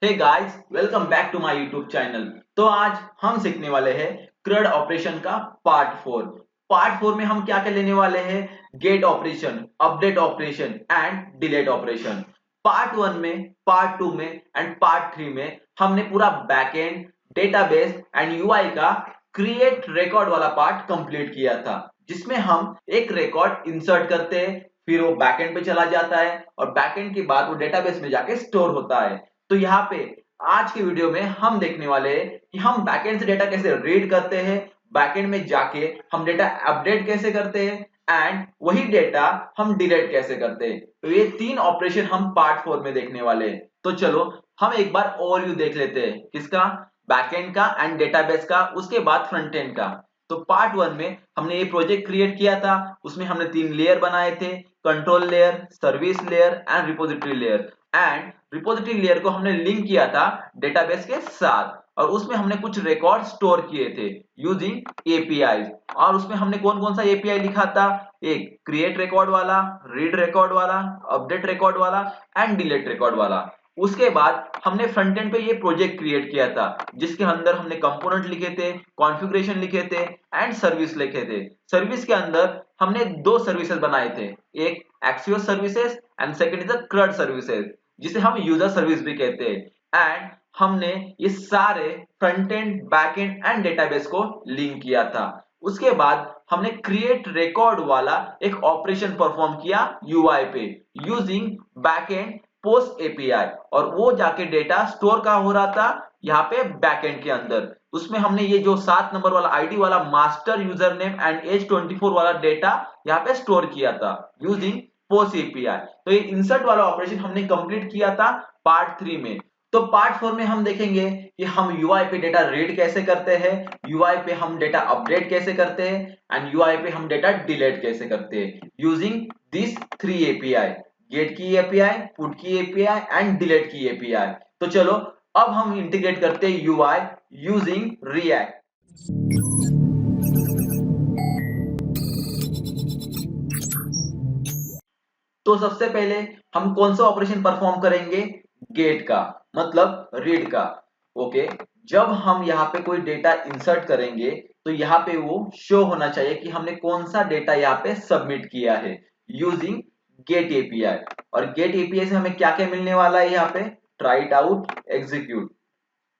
Hey guys, welcome back to my YouTube channel. तो आज हम सीखने वाले हैं CRUD ऑपरेशन का पार्ट 4 में हम क्या क्या लेने वाले हैं? Get operation, update operation and delete operation. Part 1 में, पार्ट 2 में एंड पार्ट 3 में हमने पूरा बैकएंड, डेटाबेस एंड यूआई का क्रिएट रिकॉर्ड वाला पार्ट कंप्लीट किया था, जिसमें हम एक रिकॉर्ड इंसर्ट करते हैं, फिर वो बैकएंड पे चला जाता है और बैकएंड के बाद वो डेटाबेस में जाके स्टोर होता है। तो यहाँ पे आज के वीडियो में हम देखने वाले हैं कि हम बैकएंड से डेटा कैसे रीड करते हैं, बैकएंड में जाके हम डेटा अपडेट कैसे करते हैं एंड वही डेटा हम डिलीट कैसे करते हैं। तो ये तीन ऑपरेशन हम पार्ट 4 में देखने वाले हैं। तो चलो हम एक बार ओवरव्यू देख लेते हैं, किसका? बैकएंड का एंड डेटाबेस का, उसके बाद फ्रंट एंड का। तो पार्ट 1 में हमने ये प्रोजेक्ट क्रिएट किया था, उसमें हमने 3 लेयर बनाए थे: control layer, service layer and repository layer. And repository layer को हमने लिंक किया था डेटाबेस के साथ और उसमें हमने कुछ रिकॉर्ड स्टोर किए थे यूजिंग एपीआई। और उसमें हमने कौन कौन सा एपीआई लिखा था? एक क्रिएट रिकॉर्ड वाला, रीड रिकॉर्ड वाला, अपडेट रिकॉर्ड वाला एंड डिलीट रिकॉर्ड वाला। उसके बाद हमने फ्रंट एंड पे ये प्रोजेक्ट क्रिएट किया था, जिसके अंदर हमने कंपोनेंट लिखे थे, कॉन्फ़िगरेशन लिखे थे एंड सर्विस लिखे थे। सर्विस के अंदर हमने दो सर्विसेज बनाए थे, एक Axios services and second is the CRUD services, जिसे हम यूजर सर्विस भी कहते हैं। एंड हमने ये सारे front end, back and and database को लिंक किया था। उसके बाद हमने क्रिएट रिकॉर्ड वाला एक ऑपरेशन परफॉर्म किया यूआई पे using back and post API, और वो जाके डेटा स्टोर कहाँ हो रहा था? यहाँ पे बैकएंड के अंदर। उसमें हमने ये जो 7 नंबर वाला आईडी वाला master user name and age 24 वाला डेटा यहाँ पे स्टोर किया था यूजिंग पोस्ट एपीआई। तो ये इंसर्ट वाला ऑपरेशन हमने कंप्लीट किया था पार्ट 3 में। तो पार्ट 4 में हम देखेंगे कि हम यूआई पे डेटा रीड कैसे करते हैं, यूआई पे हम डेटा अपडेट कैसे करते हैं एंड यूआई पे हम डेटा डिलीट कैसे करते हैं यूजिंग दिस 3 एपीआई: गेट की एपीआई, पुट की एपीआई एंड डिलीट की एपीआई। तो चलो अब हम इंटीग्रेट करते हैं यूआई यूजिंग रिएक्ट। तो सबसे पहले हम कौन सा ऑपरेशन परफॉर्म करेंगे? गेट का, मतलब रीड का। ओके, जब हम यहाँ पे कोई डेटा इंसर्ट करेंगे तो यहाँ पे वो शो होना चाहिए कि हमने कौन सा डेटा यहाँ पे सबमिट किया है यूजिंग गेट एपीआई। और गेट एपीआई से हमें क्या क्या मिलने वाला है? यहाँ पे ट्राई इट आउट, एग्जीक्यूट।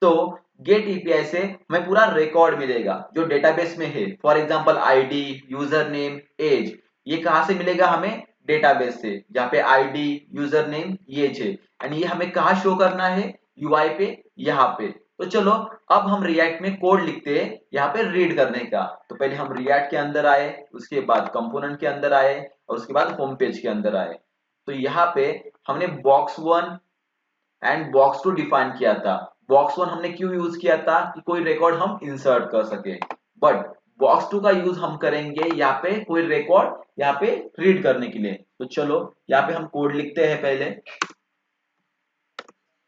तो गेट एपीआई से हमें पूरा रिकॉर्ड मिलेगा जो डेटाबेस में है। For example ID, user name, age. ये कहां से मिलेगा? हमें डेटाबेस से, जहां पे आईडी, यूजर नेम, एज है। एंड ये हमें कहां शो करना है? यूआई पे, यहाँ पे। तो चलो अब हम रिएक्ट में कोड लिखते हैं यहाँ पे रीड करने का। तो पहले हम रिएक्ट के अंदर आए, उसके बाद कंपोनेंट के अंदर आए और उसके बाद होम पेज के अंदर आए। तो यहाँ पे हमने box 1 एंड box 2 डिफाइन किया था। box 1 हमने क्यों यूज किया था? कि कोई रिकॉर्ड हम इंसर्ट कर सके। बट box 2 का यूज हम करेंगे यहाँ पे कोई रिकॉर्ड यहाँ पे रीड करने के लिए। तो चलो यहाँ पे हम कोड लिखते हैं पहले।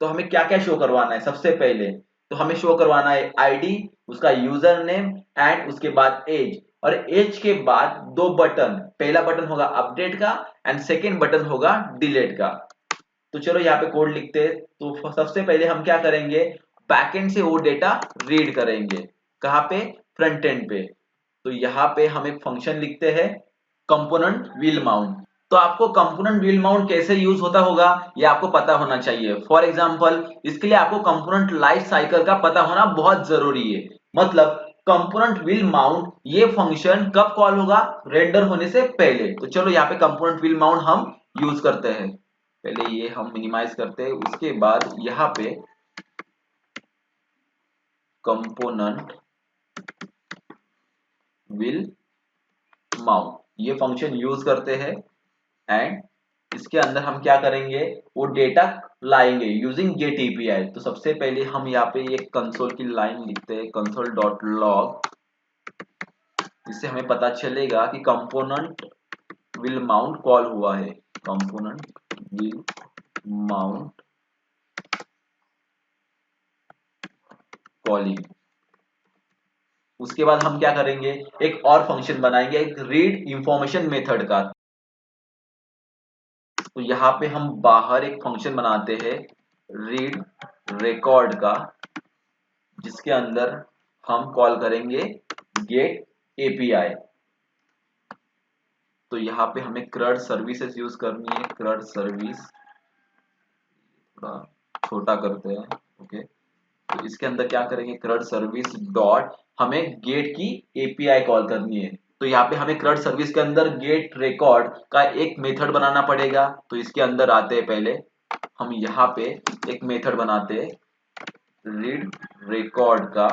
तो हमें क्या क्या शो करवाना है? सबसे पहले तो हमें शो करवाना है आईडी, उसका यूजर नेम एंड उसके बाद एज। और एज के बाद दो बटन, पहला बटन होगा अपडेट का एंड सेकेंड बटन होगा डिलीट का। तो चलो यहाँ पे कोड लिखते हैं। तो सबसे पहले हम क्या करेंगे? बैकएंड से वो डेटा रीड करेंगे। कहाँ पे? फ्रंट एंड पे। तो यहाँ पे हम एक फंक्शन लिखते हैं, कंपोनेंट विल माउंट। तो आपको कंपोनेंट विल माउंट कैसे यूज होता होगा ये आपको पता होना चाहिए। फॉर एग्जांपल, इसके लिए आपको कंपोनेंट लाइफ साइकिल का पता होना बहुत जरूरी है। मतलब कंपोनेंट विल माउंट ये फंक्शन कब कॉल होगा? रेंडर होने से पहले। तो चलो यहाँ पे कंपोनेंट विल माउंट हम यूज करते हैं। पहले ये हम मिनिमाइज करते हैं, उसके बाद यहाँ पे कंपोनेंट विल माउंट ये फंक्शन यूज करते हैं। एंड इसके अंदर हम क्या करेंगे? वो डेटा लाएंगे यूजिंग गेट एपीआई। तो सबसे पहले हम यहाँ पे एक कंसोल की लाइन लिखते हैं, कंसोल डॉट लॉग। इससे हमें पता चलेगा कि कंपोनेंट विल माउंट कॉल हुआ है। Component will mount calling. उसके बाद हम क्या करेंगे? एक और फंक्शन बनाएंगे, एक रीड इंफॉर्मेशन मेथड का। तो यहाँ पे हम बाहर एक फंक्शन बनाते हैं, रीड रिकॉर्ड का, जिसके अंदर हम कॉल करेंगे गेट एपीआई। तो यहाँ पे हमें CRUD सर्विसेज यूज करनी है। CRUD सर्विस थोड़ा छोटा करते हैं, ओके। तो इसके अंदर क्या करेंगे, CRUD सर्विस डॉट हमें गेट की एपीआई कॉल करनी है। तो यहाँ पे हमें CRUD सर्विस के अंदर गेट रिकॉर्ड का एक मेथड बनाना पड़ेगा। तो इसके अंदर आते हैं, पहले हम यहाँ पे एक मेथड बनाते हैं रीड रिकॉर्ड का,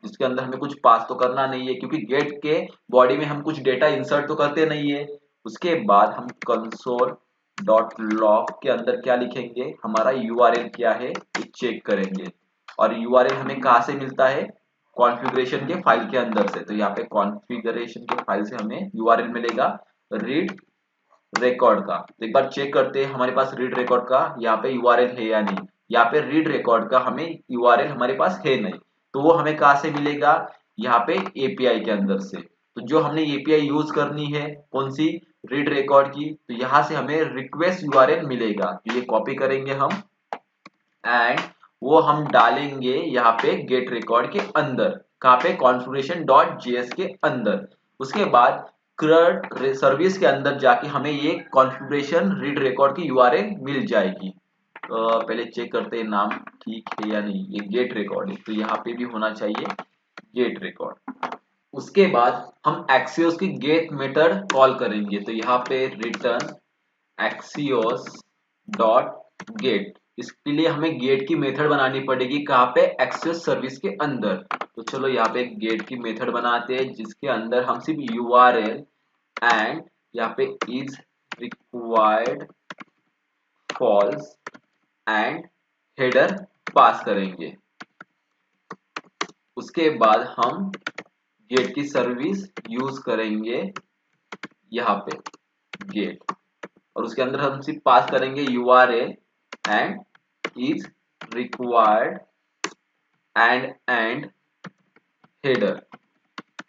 जिसके अंदर हमें कुछ पास तो करना नहीं है, क्योंकि गेट के बॉडी में हम कुछ डेटा इंसर्ट तो करते नहीं है। उसके बाद हम कंसोल डॉट लॉग के अंदर क्या लिखेंगे, हमारा यूआरएल क्या है ये चेक करेंगे। और यूआरएल हमें कहाँ से मिलता है, कॉन्फ़िगरेशन के फाइल के अंदर से। तो यहाँ पे कॉन्फ़िगरेशन के फाइल से हमें यूआरएल मिलेगा रीड रिकॉर्ड का। तो एक बार चेक करते हैं हमारे पास रीड रिकॉर्ड का यहाँ पे यूआरएल है या नहीं। यहाँ पे रीड रिकॉर्ड का हमें यूआरएल हमारे पास है नहीं, तो वो हमें कहाँ से मिलेगा, यहाँ पे एपीआई के अंदर से। तो जो हमने एपीआई यूज करनी है कौन सी, रीड रिकॉर्ड की, तो यहाँ से हमें रिक्वेस्ट यूआरएल मिलेगा। तो ये कॉपी करेंगे हम एंड वो हम डालेंगे यहाँ पे गेट रिकॉर्ड के अंदर, कहाँ पे, कॉन्फ़िगरेशन डॉट जेएस के अंदर। उसके बाद CRUD सर्विस के अंदर जाके हमें ये कॉन्फ़िगरेशन रीड रिकॉर्ड की यूआरएल मिल जाएगी। पहले चेक करते हैं नाम ठीक है या नहीं। ये गेट रिकॉर्ड है, तो यहाँ पे भी होना चाहिए गेट रिकॉर्ड। उसके बाद हम एक्सियोस की गेट मेथड कॉल करेंगे। तो यहाँ पे रिटर्न एक्सियोस डॉट गेट, इसके लिए हमें गेट की मेथड बनानी पड़ेगी, कहाँ पे, एक्सियोस सर्विस के अंदर। तो चलो यहाँ पे गेट की मेथड बनाते हैं, जिसके अंदर हम सिर्फ यूआरएल एंड यहाँ पे is required false and header pass करेंगे। उसके बाद हम गेट की सर्विस यूज करेंगे यहाँ पे गेट, और उसके अंदर हम सिर्फ पास करेंगे URL and is required and header.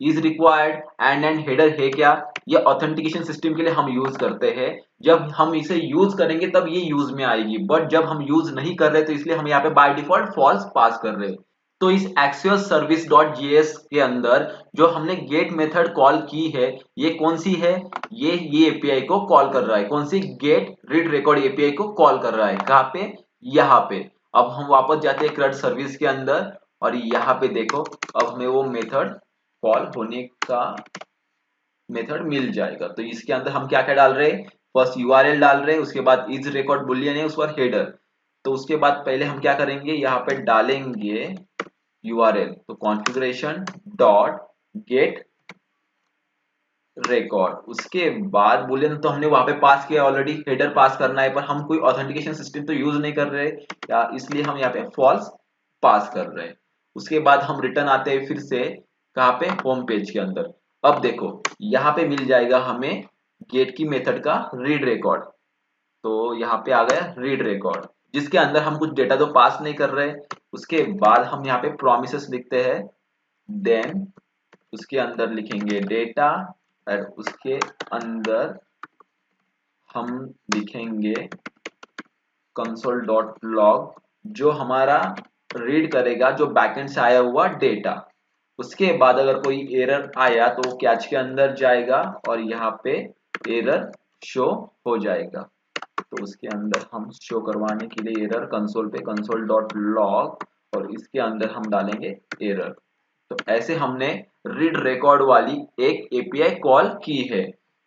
Is required and header है क्या, ये ऑथेंटिकेशन सिस्टम के लिए हम यूज करते हैं। जब हम इसे यूज करेंगे तब ये यूज में आएगी, बट जब हम यूज नहीं कर रहे तो इसलिए हम यहाँ पे बाय डिफॉल्ट फॉल्स पास कर रहे हैं। तो इस एक्सियोस सर्विस डॉट जेएस के अंदर जो हमने गेट मेथड कॉल की है, ये कौन सी है, ये एपीआई को कॉल कर रहा है। कौन सी, गेट रीड रिकॉर्ड एपीआई को कॉल कर रहा है, कहाँ पे, यहाँ पे। अब हम वापस जाते हैं CRUD सर्विस के अंदर, और यहाँ पे देखो अब हमें वो मेथड कॉल होने का मेथड मिल जाएगा। तो इसके अंदर हम क्या क्या डाल रहे हैं, फर्स्ट यूआरएल डाल रहे हैं, उसके बाद इज रिकॉर्ड बुलियन है, उस पर हेडर। तो उसके बाद पहले हम क्या करेंगे, यहाँ पे डालेंगे यूआरएल, तो कॉन्फ़िगरेशन डॉट गेट रिकॉर्ड। उसके बाद बुलियन तो हमने वहां पे पास किया ऑलरेडी, हेडर पास करना है, पर हम कोई ऑथेंटिकेशन सिस्टम तो यूज नहीं कर रहे या, इसलिए हम यहाँ पे फॉल्स पास कर रहे हैं। उसके बाद हम रिटर्न आते हैं फिर से, कहाँ पे, होम पेज के अंदर। अब देखो यहाँ पे मिल जाएगा हमें गेट की मेथड का रीड रिकॉर्ड। तो यहाँ पे आ गया रीड रिकॉर्ड, जिसके अंदर हम कुछ डेटा तो पास नहीं कर रहे। उसके बाद हम यहाँ पे प्रोमिसेस लिखते हैं, देन उसके अंदर लिखेंगे डेटा, और उसके अंदर हम लिखेंगे कंसोल डॉट लॉग, जो हमारा रीड करेगा जो बैकएंड से आया हुआ डेटा। उसके बाद अगर कोई एरर आया तो वो कैच के अंदर जाएगा और यहाँ पे एरर शो हो जाएगा। तो उसके अंदर हम शो करवाने के लिए एरर कंसोल पे कंसोल डॉट लॉग, और इसके अंदर हम डालेंगे एरर। तो ऐसे हमने रीड रिकॉर्ड वाली एक एपीआई कॉल की है।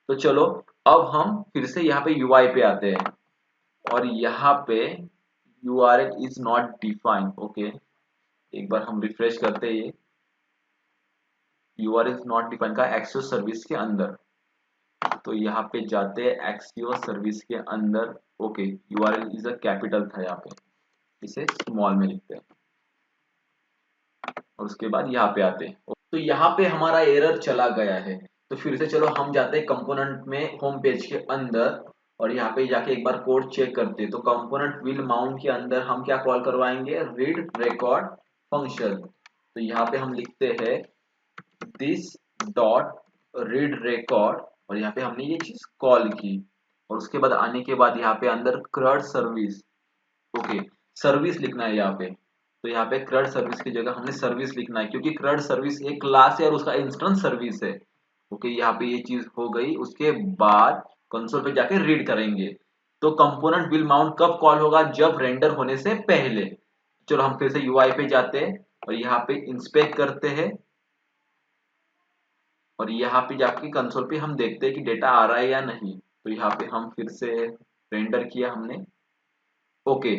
तो चलो अब हम फिर से यहाँ पे यूआई पे आते हैं, और यहाँ पे URL is not defined, okay. एक बार हम रिफ्रेश करते हैं, ये यूआरएल इज नॉट डिफाइंड का एक्सियोस सर्विस के अंदर। तो यहाँ पे जाते हैं एक्सियोस सर्विस के अंदर, okay. URL is a capital था यहाँ पे, इसे स्मॉल में लिखते हैं, और उसके बाद यहाँ पे आते हैं। तो यहाँ पे हमारा एरर चला गया है। तो फिर से चलो हम जाते हैं कंपोनेंट में होम पेज के अंदर, और यहाँ पे जाके एक बार कोड चेक करते हैं। तो कंपोनेंट विल माउंट के अंदर हम क्या कॉल करवाएंगे, रीड रिकॉर्ड फंक्शन। तो यहाँ पे हम लिखते हैं दिस डॉट रीड रिकॉर्ड, और यहाँ पे हमने ये चीज कॉल की। और उसके बाद आने के बाद यहाँ पे अंदर CRUD सर्विस, ओके। सर्विस लिखना है यहाँ पे। तो यहाँ पे CRUD सर्विस की जगह हमने सर्विस लिखना है, क्योंकि CRUD सर्विस एक क्लास है और उसका इंस्टेंस सर्विस है। ओके, यहाँ पे ये चीज हो गई। उसके बाद कंसोल पे जाके रीड करेंगे। तो कंपोनेंट विल माउंट कब कॉल होगा? जब रेंडर होने से पहले। चलो हम फिर से UI पे जाते हैं और यहाँ पे इंस्पेक्ट करते हैं और यहाँ पे जाके कंसोल पे हम देखते हैं कि डेटा आ रहा है या नहीं। तो यहाँ पे हम फिर से रेंडर किया हमने। ओके,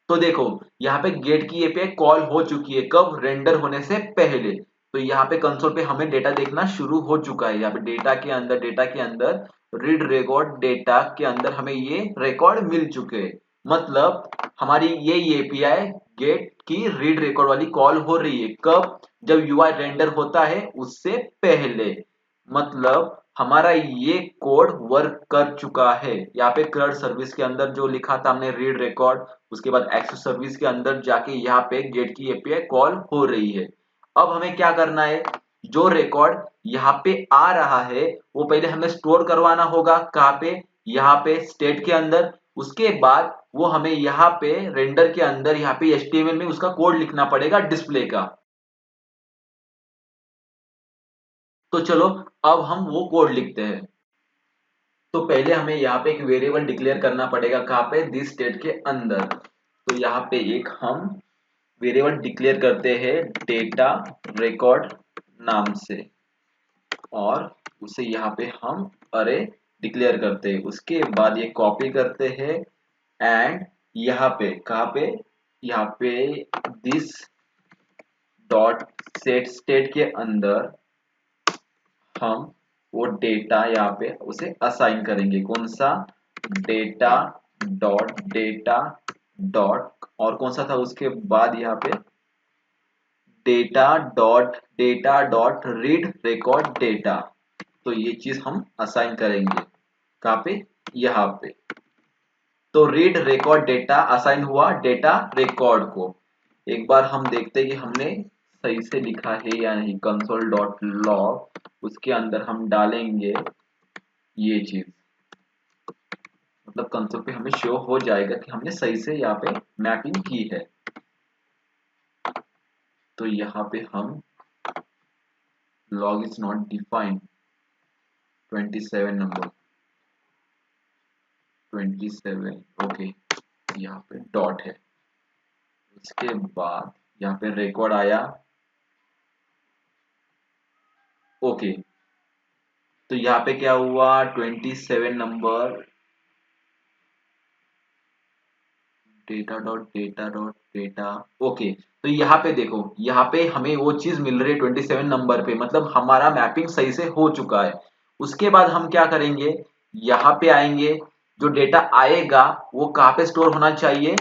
तो देखो यहाँ पे गेट की एपीआई कॉल हो चुकी है। कब? रेंडर होने से पहले। तो यहाँ पे कंसोल पे हमें डेटा देखना शुरू हो चुका है। यहाँ पे डेटा के अंदर रीड रिकॉर्ड डेटा के अंदर हमें ये रिकॉर्ड मिल चुके हैं। मतलब हमारी ये एपीआई गेट की रीड रिकॉर्ड वाली कॉल हो रही है। कब? जब यूआई रेंडर होता है उससे पहले। मतलब हमारा ये कोड वर्क कर चुका है। यहाँ पे CRUD सर्विस के अंदर जो लिखा था हमने रीड रिकॉर्ड, उसके बाद एक्सेस सर्विस के अंदर जाके यहाँ पे गेट की एपीआई कॉल हो रही है। अब हमें क्या करना है? जो रिकॉर्ड यहाँ पे आ रहा है वो पहले हमें स्टोर करवाना होगा। कहाँ पे? यहाँ पे स्टेट के अंदर। उसके बाद वो हमें यहाँ पे रेंडर के अंदर यहाँ पे HTML में उसका कोड लिखना पड़ेगा डिस्प्ले का। तो चलो अब हम वो कोड लिखते हैं। तो पहले हमें यहाँ पे एक वेरिएबल डिक्लेयर करना पड़ेगा। कहाँ पे? दिस स्टेट के अंदर। तो यहाँ पे एक हम वेरिएबल डिक्लेयर करते हैं डेटा रिकॉर्ड नाम से, और उसे यहाँ पे हम अरे डिक्लेयर करते हैं। उसके बाद ये कॉपी करते हैं एंड यहाँ पे कहाँ पे? यहाँ पे दिस डॉट सेट स्टेट के अंदर हम वो डेटा यहाँ पे उसे असाइन करेंगे। कौन सा? डेटा डॉट और कौन सा था उसके बाद? यहाँ पे data dot read record data. तो ये चीज हम असाइन करेंगे। कहाँ पे? यहाँ पे। तो रीड रिकॉर्ड डेटा असाइन हुआ डेटा रिकॉर्ड को। एक बार हम देखते हैं कि हमने सही से लिखा है या नहीं। कंसोल डॉट लॉग, उसके अंदर हम डालेंगे ये चीज। मतलब कंसोल पे हमें शो हो जाएगा कि हमने सही से यहाँ पे मैपिंग की है। तो यहाँ पे हम log is not defined 27 number 27। Okay, यहाँ पे डॉट है। उसके बाद यहाँ पे रिकॉर्ड आया। ओके, तो यहाँ पे क्या हुआ? 27 नंबर डेटा। ओके, तो यहाँ पे देखो, यहाँ पे हमें वो चीज मिल रही है 27 नंबर पे। मतलब हमारा मैपिंग सही से हो चुका है। उसके बाद हम क्या करेंगे? यहाँ पे आएंगे। जो डेटा आएगा वो कहाँ पे स्टोर होना चाहिए?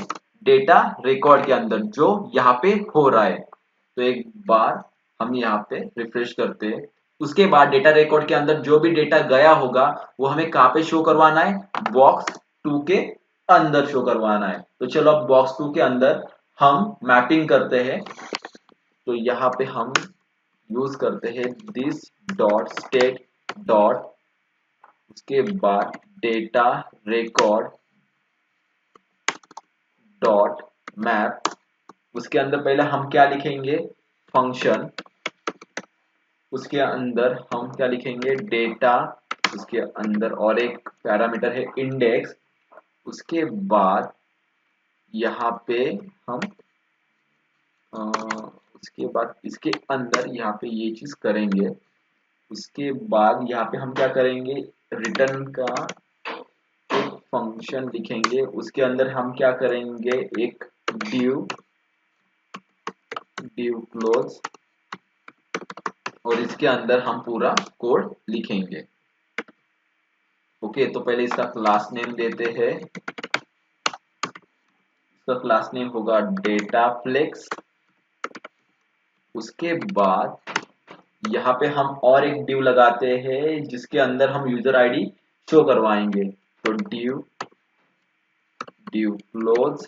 डेटा रिकॉर्ड के अंदर, जो यहाँ पे हो रहा है। तो एक बार हम यहाँ पे रिफ्रेश करते हैं। उसके बाद डेटा रिकॉर्ड के अंदर जो भी डेटा गया होगा वो हमें कहाँ पे शो करवाना है? बॉक्स 2 के अंदर शो करवाना है। तो चलो अब बॉक्स 2 के अंदर हम मैपिंग करते हैं। तो यहाँ पे हम यूज करते हैं दिस डॉट स्टेट डॉट, उसके बाद डेटा रिकॉर्ड डॉट मैप। उसके अंदर पहले हम क्या लिखेंगे? फंक्शन। उसके अंदर हम क्या लिखेंगे? डेटा। उसके अंदर और एक पैरामीटर है इंडेक्स। उसके बाद यहाँ पे हम उसके बाद इसके अंदर यहाँ पे ये चीज करेंगे। उसके बाद यहाँ पे हम क्या करेंगे? रिटर्न का एक फंक्शन लिखेंगे। उसके अंदर हम क्या करेंगे? एक div क्लोज, और इसके अंदर हम पूरा कोड लिखेंगे। ओके, तो पहले इसका क्लास नेम देते हैं। इसका क्लास नेम होगा डेटा फ्लेक्स। उसके बाद यहाँ पे हम और एक div लगाते हैं जिसके अंदर हम यूजर आईडी शो करवाएंगे। तो div क्लोज।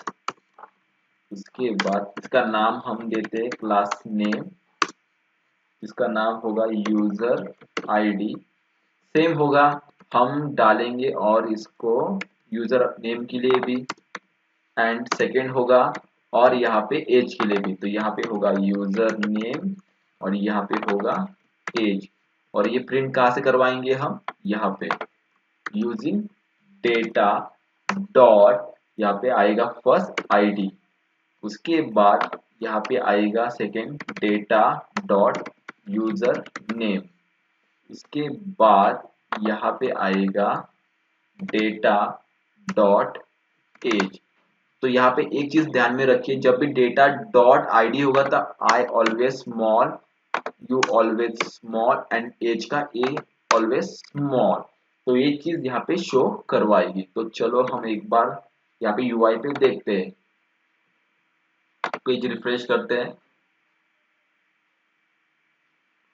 उसके बाद इसका नाम हम देते हैं क्लास नेम। इसका नाम होगा यूजर आईडी। सेम होगा, हम डालेंगे और इसको यूजर नेम के लिए भी। एंड सेकेंड होगा और यहाँ पे एज के लिए भी। तो यहाँ पे होगा यूजर नेम और यहाँ पे होगा एज। और ये प्रिंट कहाँ से करवाएंगे हम, यहाँ पे यूजिंग डेटा डॉट, यहाँ पे आएगा फर्स्ट आईडी, उसके बाद यहाँ पे आएगा second data dot user name, इसके बाद यहाँ पे आएगा डेटा डॉट एज। तो यहाँ पे एक चीज ध्यान में रखिए, जब भी डेटा डॉट आईडी होगा तो I always small, you always small and age का ए ऑलवेज स्मॉल। तो ये चीज यहाँ पे शो करवाएगी। तो चलो हम एक बार यहाँ पे यूआई पे देखते हैं, पेज रिफ्रेश करते हैं।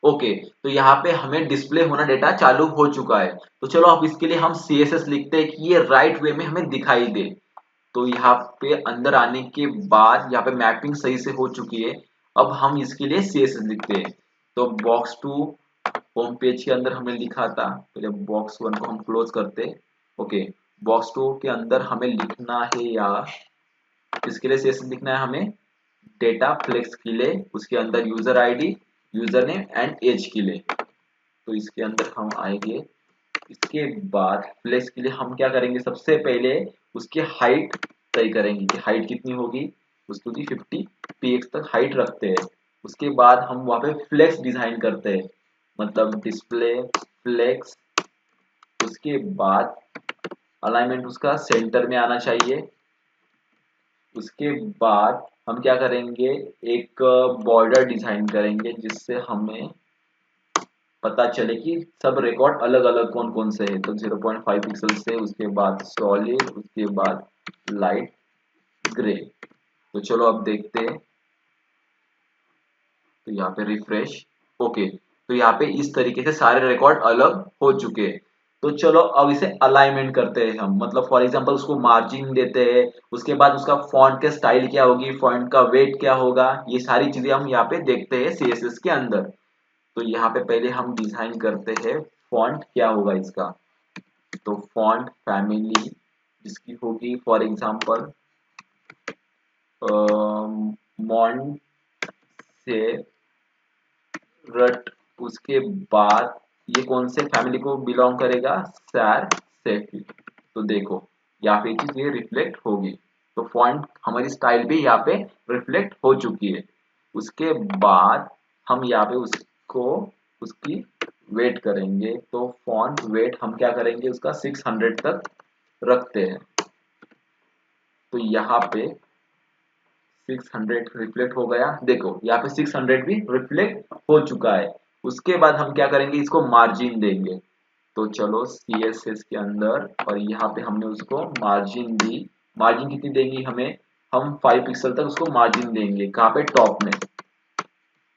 ओके, तो यहाँ पे हमें डिस्प्ले होना डेटा चालू हो चुका है। तो चलो अब इसके लिए हम CSS लिखते हैं कि ये राइट वे में हमें दिखाई दे। तो यहाँ पे अंदर आने के बाद यहाँ पे मैपिंग सही से हो चुकी है। अब हम इसके लिए CSS लिखते हैं। तो बॉक्स 2 होम पेज के अंदर हमने लिखा था, पहले बॉक्स 1 को हम क्लोज करते। ओके, बॉक्स 2 के अंदर हमें लिखना है, या किसके लिए CSS लिखना है हमें, डेटा फ्लेक्स के लिए, उसके अंदर user ID, user name and age के लिए। तो इसके अंदर हम आएंगे, इसके बाद फ्लेक्स के लिए हम क्या करेंगे, सबसे पहले उसकी हाइट तय करेंगे कि हाइट कितनी होगी, उसको 50 px तक हाइट रखते हैं। उसके बाद हम वहां पे फ्लेक्स डिजाइन करते हैं, मतलब डिस्प्ले फ्लेक्स। उसके बाद अलाइनमेंट उसका सेंटर में आना चाहिए। उसके बाद हम क्या करेंगे, एक बॉर्डर डिजाइन करेंगे जिससे हमें पता चले कि सब रिकॉर्ड अलग अलग कौन कौन से है। तो 0.5 पिक्सल से, उसके बाद सॉलिड, उसके बाद लाइट ग्रे। तो चलो अब देखते हैं। तो यहाँ पे रिफ्रेश। ओके, तो यहाँ पे इस तरीके से सारे रिकॉर्ड अलग हो चुके हैं। तो चलो अब इसे अलाइनमेंट करते हैं हम, मतलब फॉर एग्जांपल उसको मार्जिन देते हैं, उसके बाद उसका फॉन्ट के स्टाइल क्या होगी, फॉन्ट का वेट क्या होगा, ये सारी चीजें हम यहाँ पे देखते हैं CSS के अंदर। तो यहाँ पे पहले हम डिजाइन करते हैं फॉन्ट क्या होगा इसका। तो फॉन्ट फैमिली जिसकी होगी फॉर एग्जांपल मॉन्ट से रट। उसके बाद ये कौन से फैमिली को बिलोंग करेगा, सैर सेफी। तो देखो यहाँ पे चीज ये रिफ्लेक्ट होगी। तो फॉन्ट हमारी स्टाइल भी यहाँ पे रिफ्लेक्ट हो चुकी है। उसके बाद हम यहाँ पे उसको उसकी वेट करेंगे। तो फॉन्ट वेट हम क्या करेंगे, उसका 600 तक रखते हैं। तो यहाँ पे 600 रिफ्लेक्ट हो गया, देखो यहाँ पे 600 भी रिफ्लेक्ट हो चुका है। उसके बाद हम क्या करेंगे, इसको मार्जिन देंगे। तो चलो CSS के अंदर, और यहाँ पे हमने उसको मार्जिन दी। मार्जिन कितनी देंगी हमें, हम 5 पिक्सल तक उसको मार्जिन देंगे, कहाँ पे, टॉप में।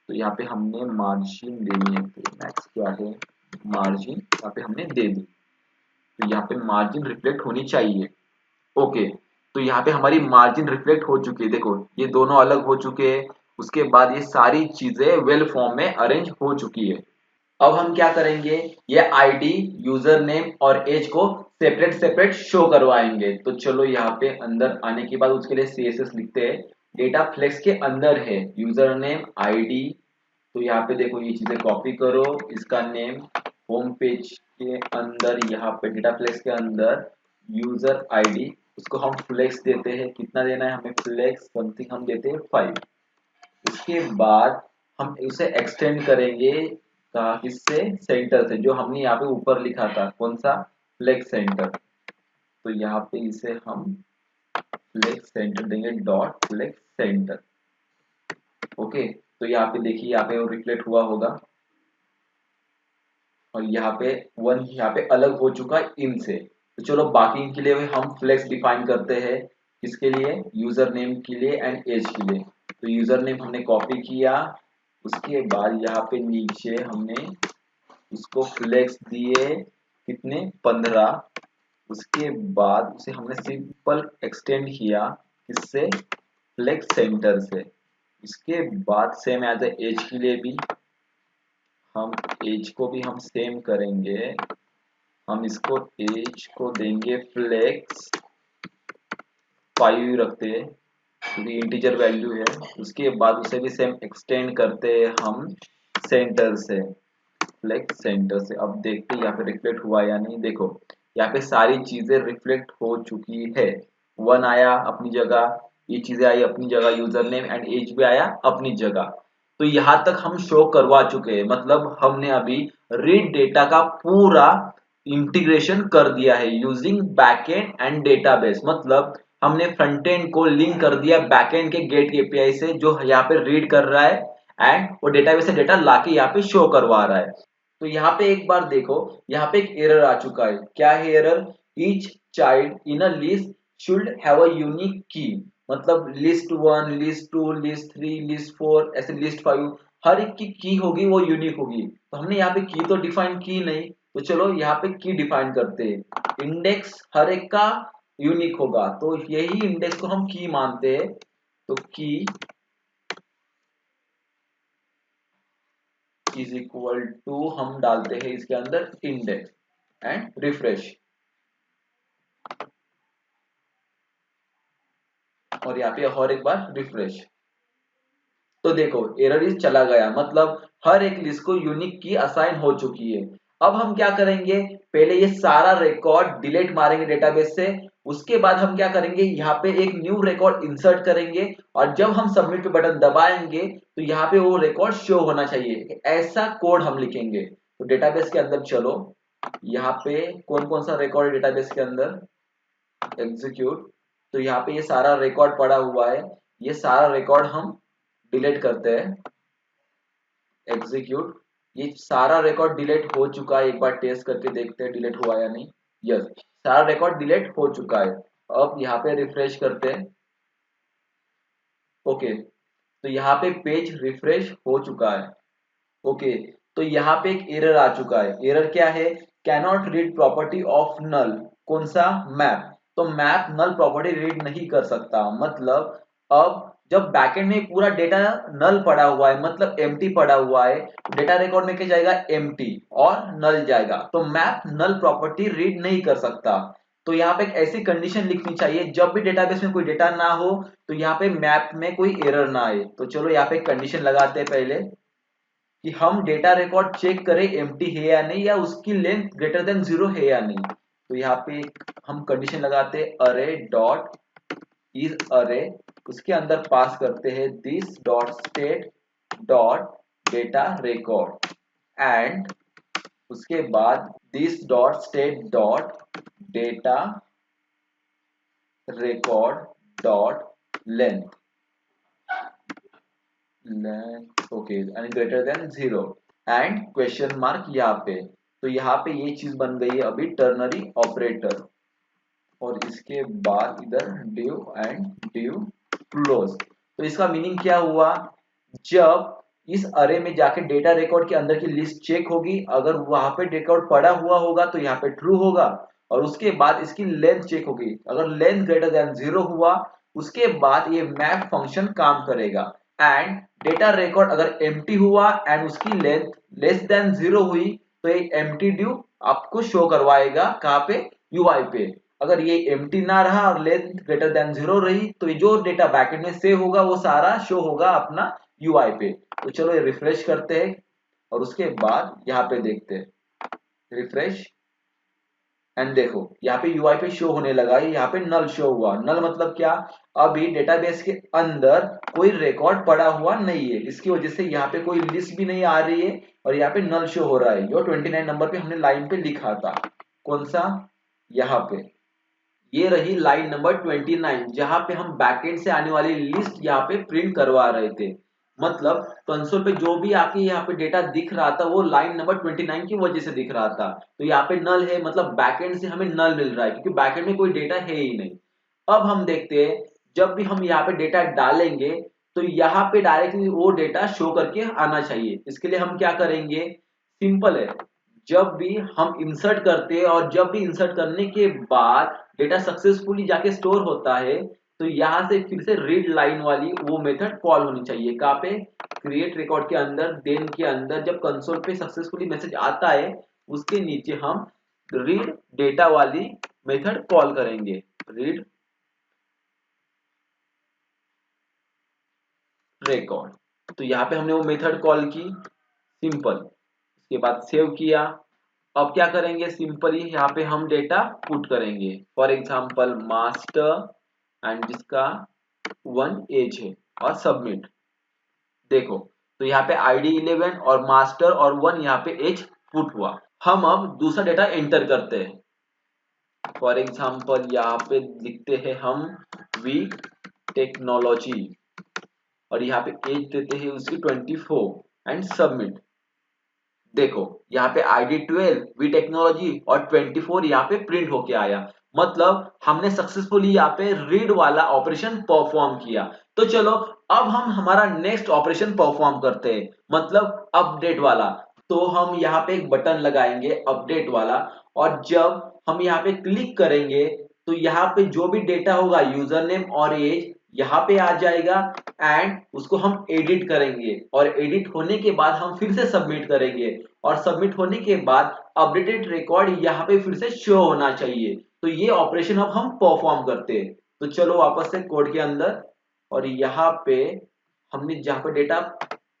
तो यहाँ पे हमने मार्जिन देनी है, तो मैक्स क्या है, मार्जिन यहाँ पे हमने दे दी। तो यहाँ पे मार्जिन रिफ्लेक्ट होनी चाहिए। ओके, तो यहाँ पे हमारी मार्जिन रिफ्लेक्ट हो चुकी है, देखो ये दोनों अलग हो चुके हैं। उसके बाद ये सारी चीजें वेल फॉर्म में अरेंज हो चुकी है। अब हम क्या करेंगे, ये आईडी, यूजर नेम और एज को सेपरेट सेपरेट शो करवाएंगे। तो चलो यहाँ पे अंदर आने के बाद उसके लिए CSS लिखते हैं। डेटा फ्लेक्स के अंदर है यूजर नेम आईडी। तो यहाँ पे देखो ये चीजें कॉपी करो, इसका नेम होम पेज के अंदर, यहाँ पे डेटा फ्लेक्स के अंदर यूजर आईडी, उसको हम फ्लेक्स देते हैं, कितना देना है हमें, फ्लेक्स समथिंग हम देते हैं 5। उसके बाद हम उसे एक्सटेंड करेंगे किससे, सेंटर से, जो हमने यहाँ पे ऊपर लिखा था, कौन सा, फ्लेक्स सेंटर। तो यहाँ पे इसे हम फ्लेक्स सेंटर देंगे, डॉट फ्लेक्स सेंटर। ओके, तो यहाँ पे देखिए यहाँ पे वो रिफ्लेक्ट हुआ होगा, और यहाँ पे वन यहाँ पे अलग हो चुका है इनसे। तो चलो बाकी इनके लिए हम फ्लेक्स डिफाइन करते हैं, किसके लिए, यूजर नेम के लिए एंड एज के लिए। तो यूजर नेम हमने कॉपी किया, उसके बाद यहाँ पे नीचे हमने उसको फ्लेक्स दिए, कितने, 15। उसके बाद उसे हमने सिंपल एक्सटेंड किया, किससे, फ्लेक्स सेंटर से। इसके बाद सेम एज एज के लिए भी हम एज को भी हम सेम करेंगे। हम इसको एज को देंगे फ्लेक्स 5 रखते हैं। क्योंकि इंटीजर वैल्यू है। उसके बाद उसे भी सेम एक्सटेंड करते हैं हम सेंटर से, लाइक सेंटर से। अब देखते हैं यहाँ पे रिफ्लेक्ट हुआ या नहीं। देखो यहाँ पे सारी चीजें रिफ्लेक्ट हो चुकी है। 1 आया अपनी जगह, ये चीजें आई अपनी जगह, यूजर नेम एंड एज भी आया अपनी जगह। तो यहाँ तक हम शो करवा चुके हैं, मतलब हमने अभी रीड डेटा का पूरा इंटीग्रेशन कर दिया है यूजिंग बैकएंड एंड डेटाबेस। मतलब हमने फ्रंट एंड को लिंक कर दिया बैकएंड के गेट एपीआई से, जो यहाँ पे रीड कर रहा है एंड वो डेटाबेस से डेटा लाके यहाँ पे शो करवा रहा है। तो यहाँ पे एक बार देखो, यहाँ पे एक एरर आ चुका है। क्या है error? Each child in a list should have a unique की। मतलब लिस्ट 1, लिस्ट 2, लिस्ट 3, लिस्ट 4, ऐसे लिस्ट 5, हर एक की होगी वो यूनिक होगी। तो हमने यहाँ पे की तो डिफाइन की नहीं, तो चलो यहाँ पे की डिफाइन करते हैं। इंडेक्स हर एक का यूनिक होगा, तो यही इंडेक्स को हम की मानते हैं। तो की इज इक्वल टू हम डालते हैं इसके अंदर इंडेक्स एंड रिफ्रेश, और यहाँ पे और एक बार रिफ्रेश। तो देखो एरर इज चला गया, मतलब हर एक लिस्ट को यूनिक की असाइन हो चुकी है। अब हम क्या करेंगे, पहले ये सारा रिकॉर्ड डिलीट मारेंगे डेटाबेस से। उसके बाद हम क्या करेंगे, यहाँ पे एक न्यू रिकॉर्ड इंसर्ट करेंगे, और जब हम सबमिट पे बटन दबाएंगे तो यहाँ पे वो रिकॉर्ड शो होना चाहिए। ऐसा कोड हम लिखेंगे। तो डेटाबेस के अंदर चलो, यहाँ पे कौन कौन सा रिकॉर्ड है डेटाबेस के अंदर, एग्जीक्यूट। तो यहाँ पे ये सारा रिकॉर्ड पड़ा हुआ है, ये सारा रिकॉर्ड हम डिलीट करते हैं, एग्जीक्यूट। ये सारा रिकॉर्ड डिलीट हो चुका है, एक बार टेस्ट करके देखते हैं डिलीट हुआ या नहीं। यस, सारा रिकॉर्ड डिलीट हो चुका है। अब यहाँ पे रिफ्रेश करते हैं। ओके, तो यहाँ पे पेज रिफ्रेश हो चुका है। ओके, तो यहाँ पे एक एरर आ चुका है। एरर क्या है? Cannot read property of null. कौन सा? मैप। तो मैप नल प्रॉपर्टी रीड नहीं कर सकता। मतलब अब जब बैकएंड में पूरा डेटा नल पड़ा हुआ है, मतलब एम्प्टी पड़ा हुआ है, डेटा रिकॉर्ड में क्या जाएगा? एम्प्टी और नल जाएगा। तो मैप नल प्रॉपर्टी रीड नहीं कर सकता। तो यहाँ पे एक ऐसी कंडीशन लिखनी चाहिए, जब भी डेटाबेस में कोई डेटा ना हो तो यहाँ पे मैप में कोई एरर ना आए। तो चलो यहाँ पे कंडीशन लगाते हैं पहले, कि हम डेटा रिकॉर्ड चेक करें एम्प्टी है या नहीं, या उसकी लेंथ ग्रेटर देन 0 है या नहीं। तो यहाँ पे हम कंडीशन लगाते हैं अरे डॉट इज अरे, उसके अंदर पास करते हैं this dot state dot data record, and उसके बाद this dot state dot data record dot length, okay, and greater than 0 and question mark यहाँ पे। तो यहाँ पे ये चीज बन गई है अभी टर्नरी ऑपरेटर। और इसके बाद इधर डिव एंड डिव क्लोज। तो इसका मीनिंग क्या हुआ? जब इस अरे में जाके डेटा रिकॉर्ड के अंदर की लिस्ट चेक होगी, अगर वहां पे रिकॉर्ड पड़ा हुआ होगा तो यहाँ पे ट्रू होगा, और उसके बाद इसकी लेंथ चेक होगी, अगर लेंथ ग्रेटर देन 0 हुआ उसके बाद ये मैप फंक्शन काम करेगा। एंड डेटा रिकॉर्ड अगर एम्प्टी हुआ एंड उसकी लेंथ लेस देन 0 हुई, तो ये एम्प्टी ड्यू आपको शो करवाएगा कहाँ पे? यूआई पे। अगर ये एम्प्टी ना रहा और लेंथ ग्रेटर देन 0 रही, तो ये जो डेटा बैकएंड में सेव होगा वो सारा शो होगा अपना यूआई पे। तो चलो ये रिफ्रेश करते हैं, और उसके बाद यहाँ पे देखते हैं रिफ्रेश, एंड देखो यहाँ पे यूआई पे शो होने लगा है, यहाँ पे नल शो हुआ। नल मतलब क्या? अभी डेटाबेस के अंदर कोई रिकॉर्ड पड़ा हुआ नहीं है, इसकी वजह से यहाँ पे कोई लिस्ट भी नहीं आ रही है, और यहाँ पे नल शो हो रहा है, जो 29 नंबर पे हमने लाइन पे लिखा था। कौन सा? यहाँ पे ये रही लाइन नंबर 29, जहां पे हम बैकएंड से आने वाली लिस्ट यहाँ पे प्रिंट करवा रहे थे। मतलब कंसोल पे जो भी आपके यहाँ पे डेटा दिख रहा था वो लाइन नंबर 29 की वजह से दिख रहा था। तो यहाँ पे नल है, मतलब बैकएंड से हमें नल मिल रहा है, क्योंकि बैकएंड में कोई डेटा है ही नहीं। अब हम देखते हैं, जब भी हम यहाँ पे डेटा डालेंगे तो यहाँ पे डायरेक्टली वो डेटा शो करके आना चाहिए। इसके लिए हम क्या करेंगे? सिंपल है, जब भी हम इंसर्ट करते हैं और जब भी इंसर्ट करने के बाद डेटा सक्सेसफुली जाके स्टोर होता है, तो यहाँ से फिर से रीड लाइन वाली वो मेथड कॉल होनी चाहिए। कहाँ पे? क्रिएट रिकॉर्ड के अंदर, देन के अंदर जब कंसोल पे सक्सेसफुली मैसेज आता है उसके नीचे हम रीड डेटा वाली मेथड कॉल करेंगे। Read record. तो यहाँ पे हमने वो मेथड कॉल की, सिंपल, उसके बाद सेव किया। अब क्या करेंगे, सिंपली यहाँ पे हम डेटा पुट करेंगे, फॉर एग्जांपल मास्टर एंड जिसका 1 एज है, और सबमिट। देखो, तो यहाँ पे आईडी 11 और मास्टर और 1 यहाँ पे एज पुट हुआ। हम अब दूसरा डेटा एंटर करते हैं, फॉर एग्जांपल यहाँ पे लिखते हैं हम वी टेक्नोलॉजी, और यहाँ पे एज देते हैं उसकी 24 एंड सबमिट। देखो, यहाँ पे आईडी 12 वी टेक्नोलॉजी और 24 यहाँ पे प्रिंट होके आया, मतलब हमने सक्सेसफुली यहाँ पे रीड वाला ऑपरेशन परफॉर्म किया। तो चलो अब हम हमारा नेक्स्ट ऑपरेशन परफॉर्म करते हैं, मतलब अपडेट वाला। तो हम यहाँ पे एक बटन लगाएंगे अपडेट वाला, और जब हम यहाँ पे क्लिक करेंगे तो यहाँ पे जो भी डेटा होगा, यूजर नेम और एज यहाँ पे आ जाएगा, एंड उसको हम एडिट करेंगे, और एडिट होने के बाद हम फिर से सबमिट करेंगे, और सबमिट होने के बाद अपडेटेड रिकॉर्ड यहाँ पे फिर से शो होना चाहिए। तो ये ऑपरेशन अब हम परफॉर्म करते हैं। तो चलो वापस से कोड के अंदर, और यहाँ पे हमने जहाँ पे डेटा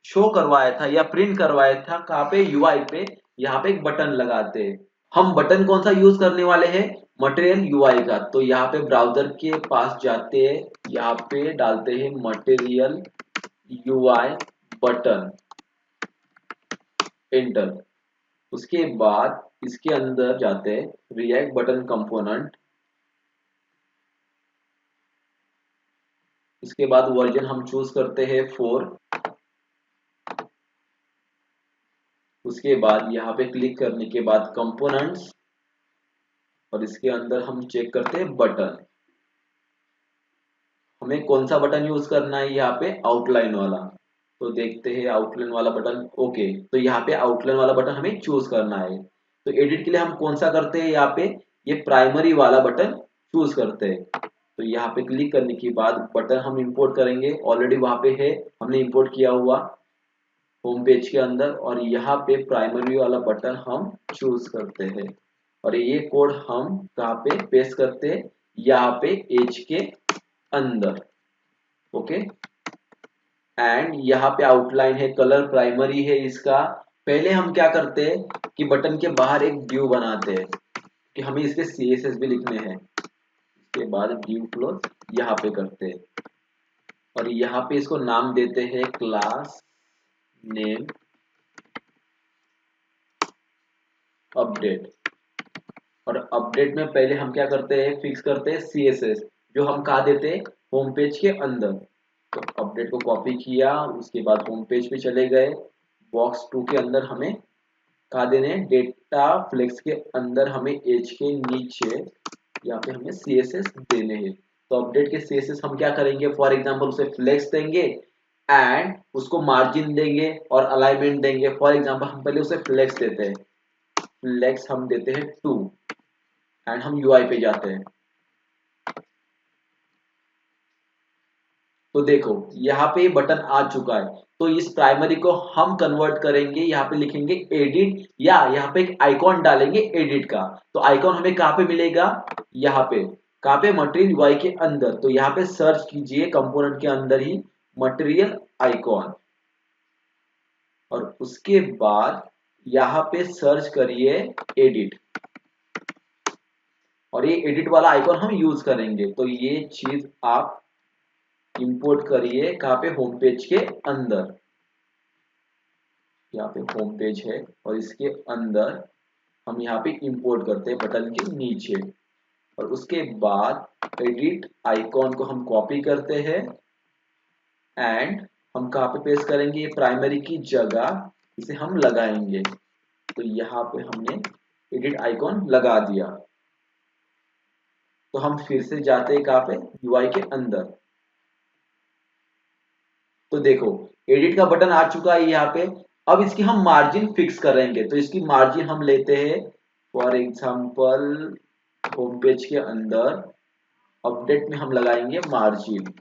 शो करवाया था या प्रिंट करवाया था, कहाँ पे, यूआई पे, यहाँ पे एक बटन लगाते हैं। हम बटन कौन सा यूज करने वाले हैं, मटेरियल यूआई का। तो यहाँ पे ब्राउजर के पास जाते हैं, यहाँ पे डालते हैं मटेरियल यूआई बटन, एंटर। उसके बाद इसके अंदर जाते हैं रिएक्ट बटन कंपोनेंट, इसके बाद वर्जन हम चूज करते हैं 4। उसके बाद यहाँ पे क्लिक करने के बाद कंपोनेंट्स, और इसके अंदर हम चेक करते हैं बटन। हमें कौन सा बटन यूज करना है, यहाँ पे आउटलाइन वाला। तो देखते हैं आउटलाइन वाला बटन, ओके। तो यहाँ पे आउटलाइन वाला बटन हमें चूज करना है। तो एडिट के लिए हम कौन सा करते हैं, यहाँ पे ये प्राइमरी वाला बटन चूज करते हैं। तो यहाँ पे क्लिक करने के बाद बटन हम इंपोर्ट करेंगे, ऑलरेडी वहां पे है, हमने इंपोर्ट किया हुआ होम पेज के अंदर, और यहाँ पे प्राइमरी वाला बटन हम चूज करते हैं, और ये कोड हम कहाँ पे पेस्ट करते हैं, यहाँ पे एज के अंदर, ओके। एंड यहाँ पे आउटलाइन है, कलर प्राइमरी है इसका। पहले हम क्या करते हैं कि बटन के बाहर एक व्यू बनाते हैं, कि हमें इसके सीएसएस भी लिखने हैं। इसके बाद व्यू क्लोज यहाँ पे करते हैं, और यहाँ पे इसको नाम देते हैं क्लास नेम अपडेट। और अपडेट में पहले हम क्या करते हैं, फिक्स करते हैं सीएसएस, जो हम कहा देते हैं होम पेज के अंदर। तो अपडेट को कॉपी किया, उसके बाद होम पेज पे चले गए, बॉक्स 2 के अंदर हमें कहा देने डेटा फ्लेक्स के अंदर, हमें एज के नीचे यहाँ पे हमें सीएसएस देने हैं। तो अपडेट के सीएसएस हम क्या करेंगे, फॉर एग्जांपल उसे फ्लेक्स देंगे, एंड उसको मार्जिन देंगे और अलाइनमेंट देंगे। फॉर एग्जांपल हम पहले उसे फ्लेक्स देते हैं, फ्लेक्स हम देते हैं 2, एंड हम यूआई पे जाते हैं। तो देखो यहाँ पे बटन आ चुका है। तो इस प्राइमरी को हम कन्वर्ट करेंगे, यहाँ पे लिखेंगे एडिट, या यहाँ पे एक आइकॉन डालेंगे एडिट का। तो आइकॉन हमें कहाँ पे मिलेगा, यहाँ पे, कहाँ पे, मटेरियल यूआई के अंदर। तो यहाँ पे सर्च कीजिए कंपोनेंट के अंदर ही मटेरियल आइकॉन, और उसके बाद यहाँ पे सर्च करिए एडिट, और ये एडिट वाला आइकॉन हम यूज करेंगे। तो ये चीज आप इंपोर्ट करिए कहाँ पे, होम पेज के अंदर। यहाँ पे होम पेज है, और इसके अंदर हम यहाँ पे इंपोर्ट करते हैं बटन के नीचे, और उसके बाद एडिट आइकॉन को हम कॉपी करते हैं, एंड हम कहाँ पे पेस्ट करेंगे, ये प्राइमरी की जगह इसे हम लगाएंगे। तो यहाँ पे हमने एडिट आइकॉन लगा दिया। तो हम फिर से जाते हैं कहाँ पे, यूआई के अंदर। तो देखो एडिट का बटन आ चुका है यहाँ पे। अब इसकी हम मार्जिन फिक्स करेंगे, तो इसकी मार्जिन हम लेते हैं, फॉर एग्जांपल होम पेज के अंदर अपडेट में हम लगाएंगे मार्जिन।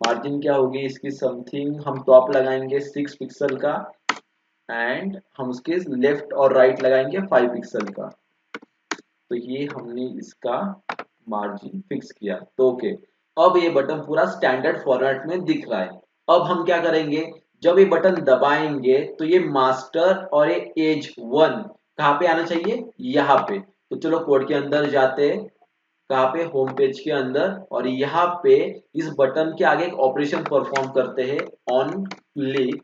मार्जिन क्या होगी इसकी, समथिंग हम टॉप लगाएंगे 6 पिक्सल का, एंड हम उसके लेफ्ट और राइट लगाएंगे 5 पिक्सल का। तो ये हमने इसका मार्जिन फिक्स किया, तो ओके। अब ये बटन पूरा स्टैंडर्ड फॉर्मेट में दिख रहा है। अब हम क्या करेंगे, जब ये बटन दबाएंगे तो ये मास्टर और ये एज 1 कहाँ पे आना चाहिए, यहाँ पे। तो चलो कोड के अंदर जाते हैं, कहाँ पे, होम पेज के अंदर, और यहाँ पे इस बटन के आगे एक ऑपरेशन परफॉर्म करते हैं, ऑन क्लिक।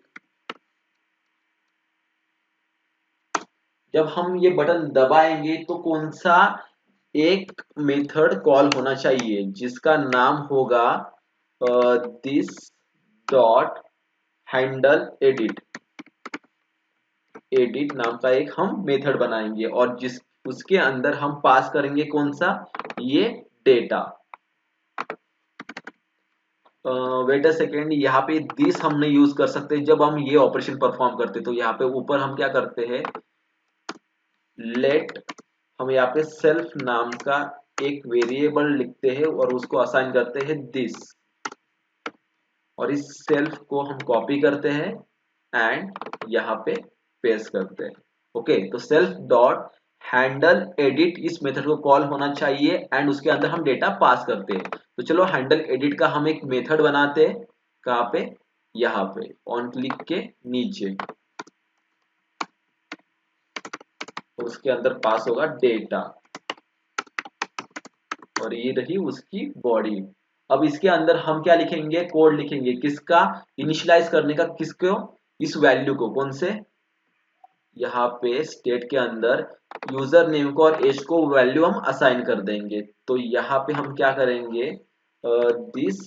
जब हम ये बटन दबाएंगे तो कौन सा एक मेथड कॉल होना चाहिए जिसका नाम होगा this dot handle edit. Edit नाम का एक हम मेथड बनाएंगे और जिस उसके अंदर हम पास करेंगे कौन सा, ये डेटा। वेट अ सेकेंड, यहाँ पे दिस हम नहीं यूज कर सकते जब हम ये ऑपरेशन परफॉर्म करते। तो यहाँ पे ऊपर हम क्या करते हैं, लेट, हम यहाँ पे सेल्फ नाम का एक वेरिएबल लिखते हैं और उसको असाइन करते हैं दिस, और इस सेल्फ को हम कॉपी करते हैं एंड यहाँ पे पेस्ट करते हैं। ओके, तो सेल्फ डॉट हैंडल एडिट इस मेथड को कॉल होना चाहिए एंड उसके अंदर हम डेटा पास करते हैं। तो चलो हैंडल एडिट का हम एक मेथड बनाते हैं, कहाँ पे, यहाँ पे ऑन क्लिक के नीचे। तो उसके अंदर पास होगा डेटा और ये रही उसकी बॉडी। अब इसके अंदर हम क्या लिखेंगे, कोड लिखेंगे किसका, इनिशियलाइज करने का, किसको, इस वैल्यू को, कौन से, यहाँ पे स्टेट के अंदर यूजर नेम को और एज को वैल्यू हम असाइन कर देंगे। तो यहाँ पे हम क्या करेंगे, दिस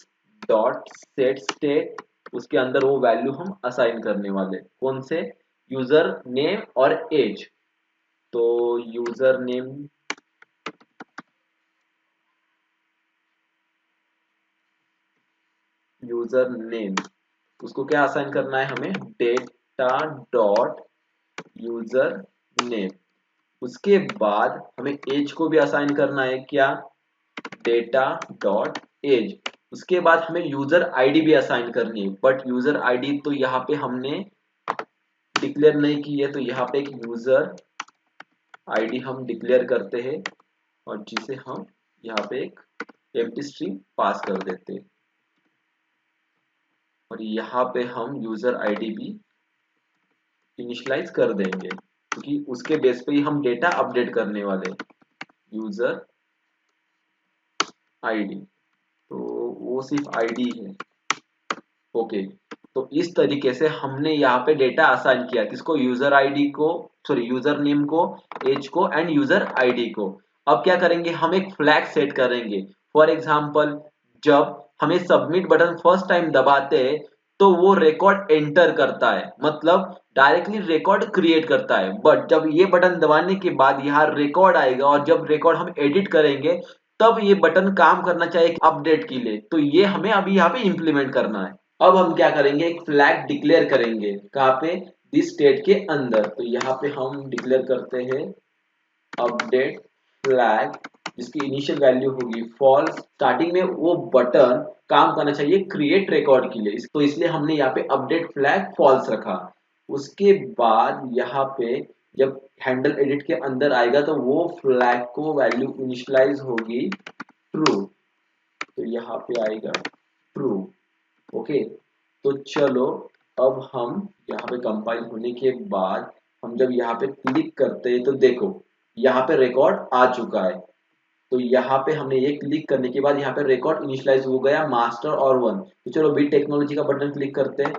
डॉट सेट स्टेट, उसके अंदर वो वैल्यू हम असाइन करने वाले, कौन से, यूजर नेम और एज। तो यूजर नेम, यूजर नेम, उसको क्या असाइन करना है हमें, डेटा डॉट यूजर नेम। उसके बाद हमें एज को भी असाइन करना है, क्या, डेटा डॉट एज। उसके बाद हमें यूजर आईडी भी असाइन करनी है, बट यूजर आईडी तो यहाँ पे हमने डिक्लेयर नहीं की है, तो यहाँ पे एक यूजर आईडी हम डिक्लेयर करते हैं और जिसे हम यहाँ पे एक एम्प्टी स्ट्रिंग पास कर देते हैं और यहाँ पे हम यूजर आईडी भी इनिशियलाइज कर देंगे क्योंकि उसके बेस पे ही हम डेटा अपडेट करने वाले, यूजर आईडी, तो वो सिर्फ आईडी है। ओके, तो इस तरीके से हमने यहाँ पे डेटा असाइन किया, किसको, यूजर आईडी को, सॉरी यूजर नेम को, एज को एंड यूजर आईडी को। अब क्या करेंगे, हम एक फ्लैग सेट करेंगे। फॉर एग्जांपल, जब हमें सबमिट बटन फर्स्ट टाइम दबाते हैं तो वो रिकॉर्ड एंटर करता है, मतलब डायरेक्टली रिकॉर्ड क्रिएट करता है। बट जब ये बटन दबाने के बाद यहाँ रिकॉर्ड आएगा और जब रिकॉर्ड हम एडिट करेंगे तब ये बटन काम करना चाहिए अपडेट के लिए। तो ये हमें अभी यहाँ पे इंप्लीमेंट करना है। अब हम क्या करेंगे, एक फ्लैग डिक्लेयर करेंगे, कहाँ पे, दिस स्टेट के अंदर। तो यहाँ पे हम डिक्लेयर करते हैं अपडेट फ्लैग, जिसकी इनिशियल वैल्यू होगी फॉल्स। स्टार्टिंग में वो बटन काम करना चाहिए क्रिएट रिकॉर्ड के लिए, तो इसलिए हमने यहाँ पे अपडेट फ्लैग फॉल्स रखा। उसके बाद यहाँ पे जब हैंडल एडिट के अंदर आएगा तो वो फ्लैग को वैल्यू इनिशियलाइज होगी ट्रू, तो यहाँ पे आएगा ट्रू। ओके, तो चलो अब हम यहाँ पे कंपाइल होने के बाद हम जब यहाँ पे क्लिक करते हैं तो देखो यहाँ पे रिकॉर्ड आ चुका है। तो यहाँ पे हमने ये क्लिक करने के बाद यहाँ पे रिकॉर्ड इनिशियलाइज हो गया मास्टर और 1। तो चलो वी टेक्नोलॉजी का बटन क्लिक करते हैं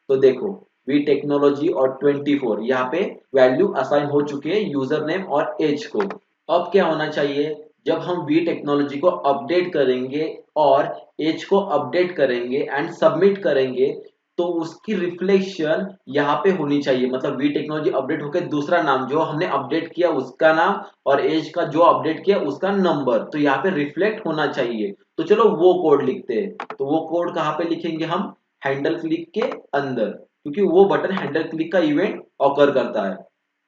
तो देखो वी टेक्नोलॉजी और 24 यहाँ पे वैल्यू असाइन हो चुके हैं यूजर नेम और एज को। अब क्या होना चाहिए, जब हम वी टेक्नोलॉजी को अपडेट करेंगे और एज को अपडेट करेंगे एंड सबमिट करेंगे तो उसकी रिफ्लेक्शन यहाँ पे होनी चाहिए, मतलब वी टेक्नोलॉजी अपडेट होकर दूसरा नाम जो हमने अपडेट किया उसका नाम और एज का जो अपडेट किया उसका नंबर, तो यहाँ पे रिफ्लेक्ट होना चाहिए। तो चलो वो कोड लिखते हैं। तो वो कोड कहाँ पे लिखेंगे हम, हैंडल क्लिक के अंदर, क्योंकि वो बटन हैंडल क्लिक का इवेंट ऑकर करता है।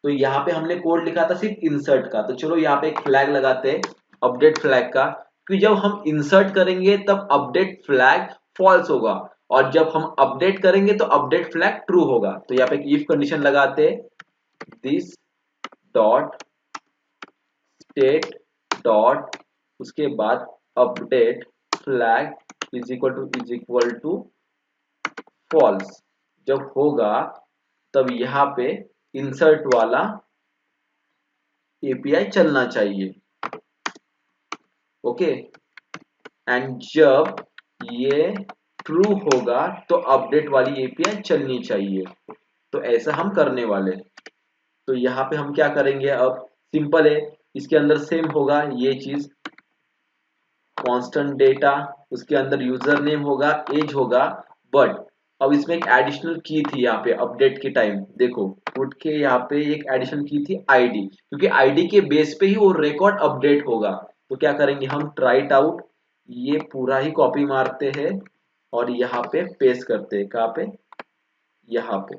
तो यहाँ पे हमने कोड लिखा था सिर्फ इंसर्ट का, तो चलो यहाँ पे एक फ्लैग लगाते हैं अपडेट फ्लैग का, कि जब हम इंसर्ट करेंगे तब अपडेट फ्लैग फॉल्स होगा और जब हम अपडेट करेंगे तो अपडेट फ्लैग ट्रू होगा। तो यहाँ पे एक इफ कंडीशन लगाते हैं, दिस डॉट स्टेट डॉट, उसके बाद update flag is equal to false जब होगा तब यहाँ पे इंसर्ट वाला एपीआई चलना चाहिए। ओके, एंड जब ये ट्रू होगा तो अपडेट वाली एपीआई चलनी चाहिए। तो ऐसा हम करने वाले। तो यहाँ पे हम क्या करेंगे, अब सिंपल है, इसके अंदर सेम होगा ये चीज, कांस्टेंट डेटा, उसके अंदर यूजर नेम होगा, एज होगा, बट अब इसमें एक एडिशनल की थी यहाँ पे अपडेट के टाइम, देखो पुट के यहाँ पे एक एडिशनल की थी आईडी, क्योंकि आईडी के बेस पे ही वो रिकॉर्ड अपडेट होगा। तो क्या करेंगे हम, ट्राइट आउट, ये पूरा ही कॉपी मारते हैं और यहाँ पे पेस्ट करते हैं, कहाँ पे, यहाँ पे।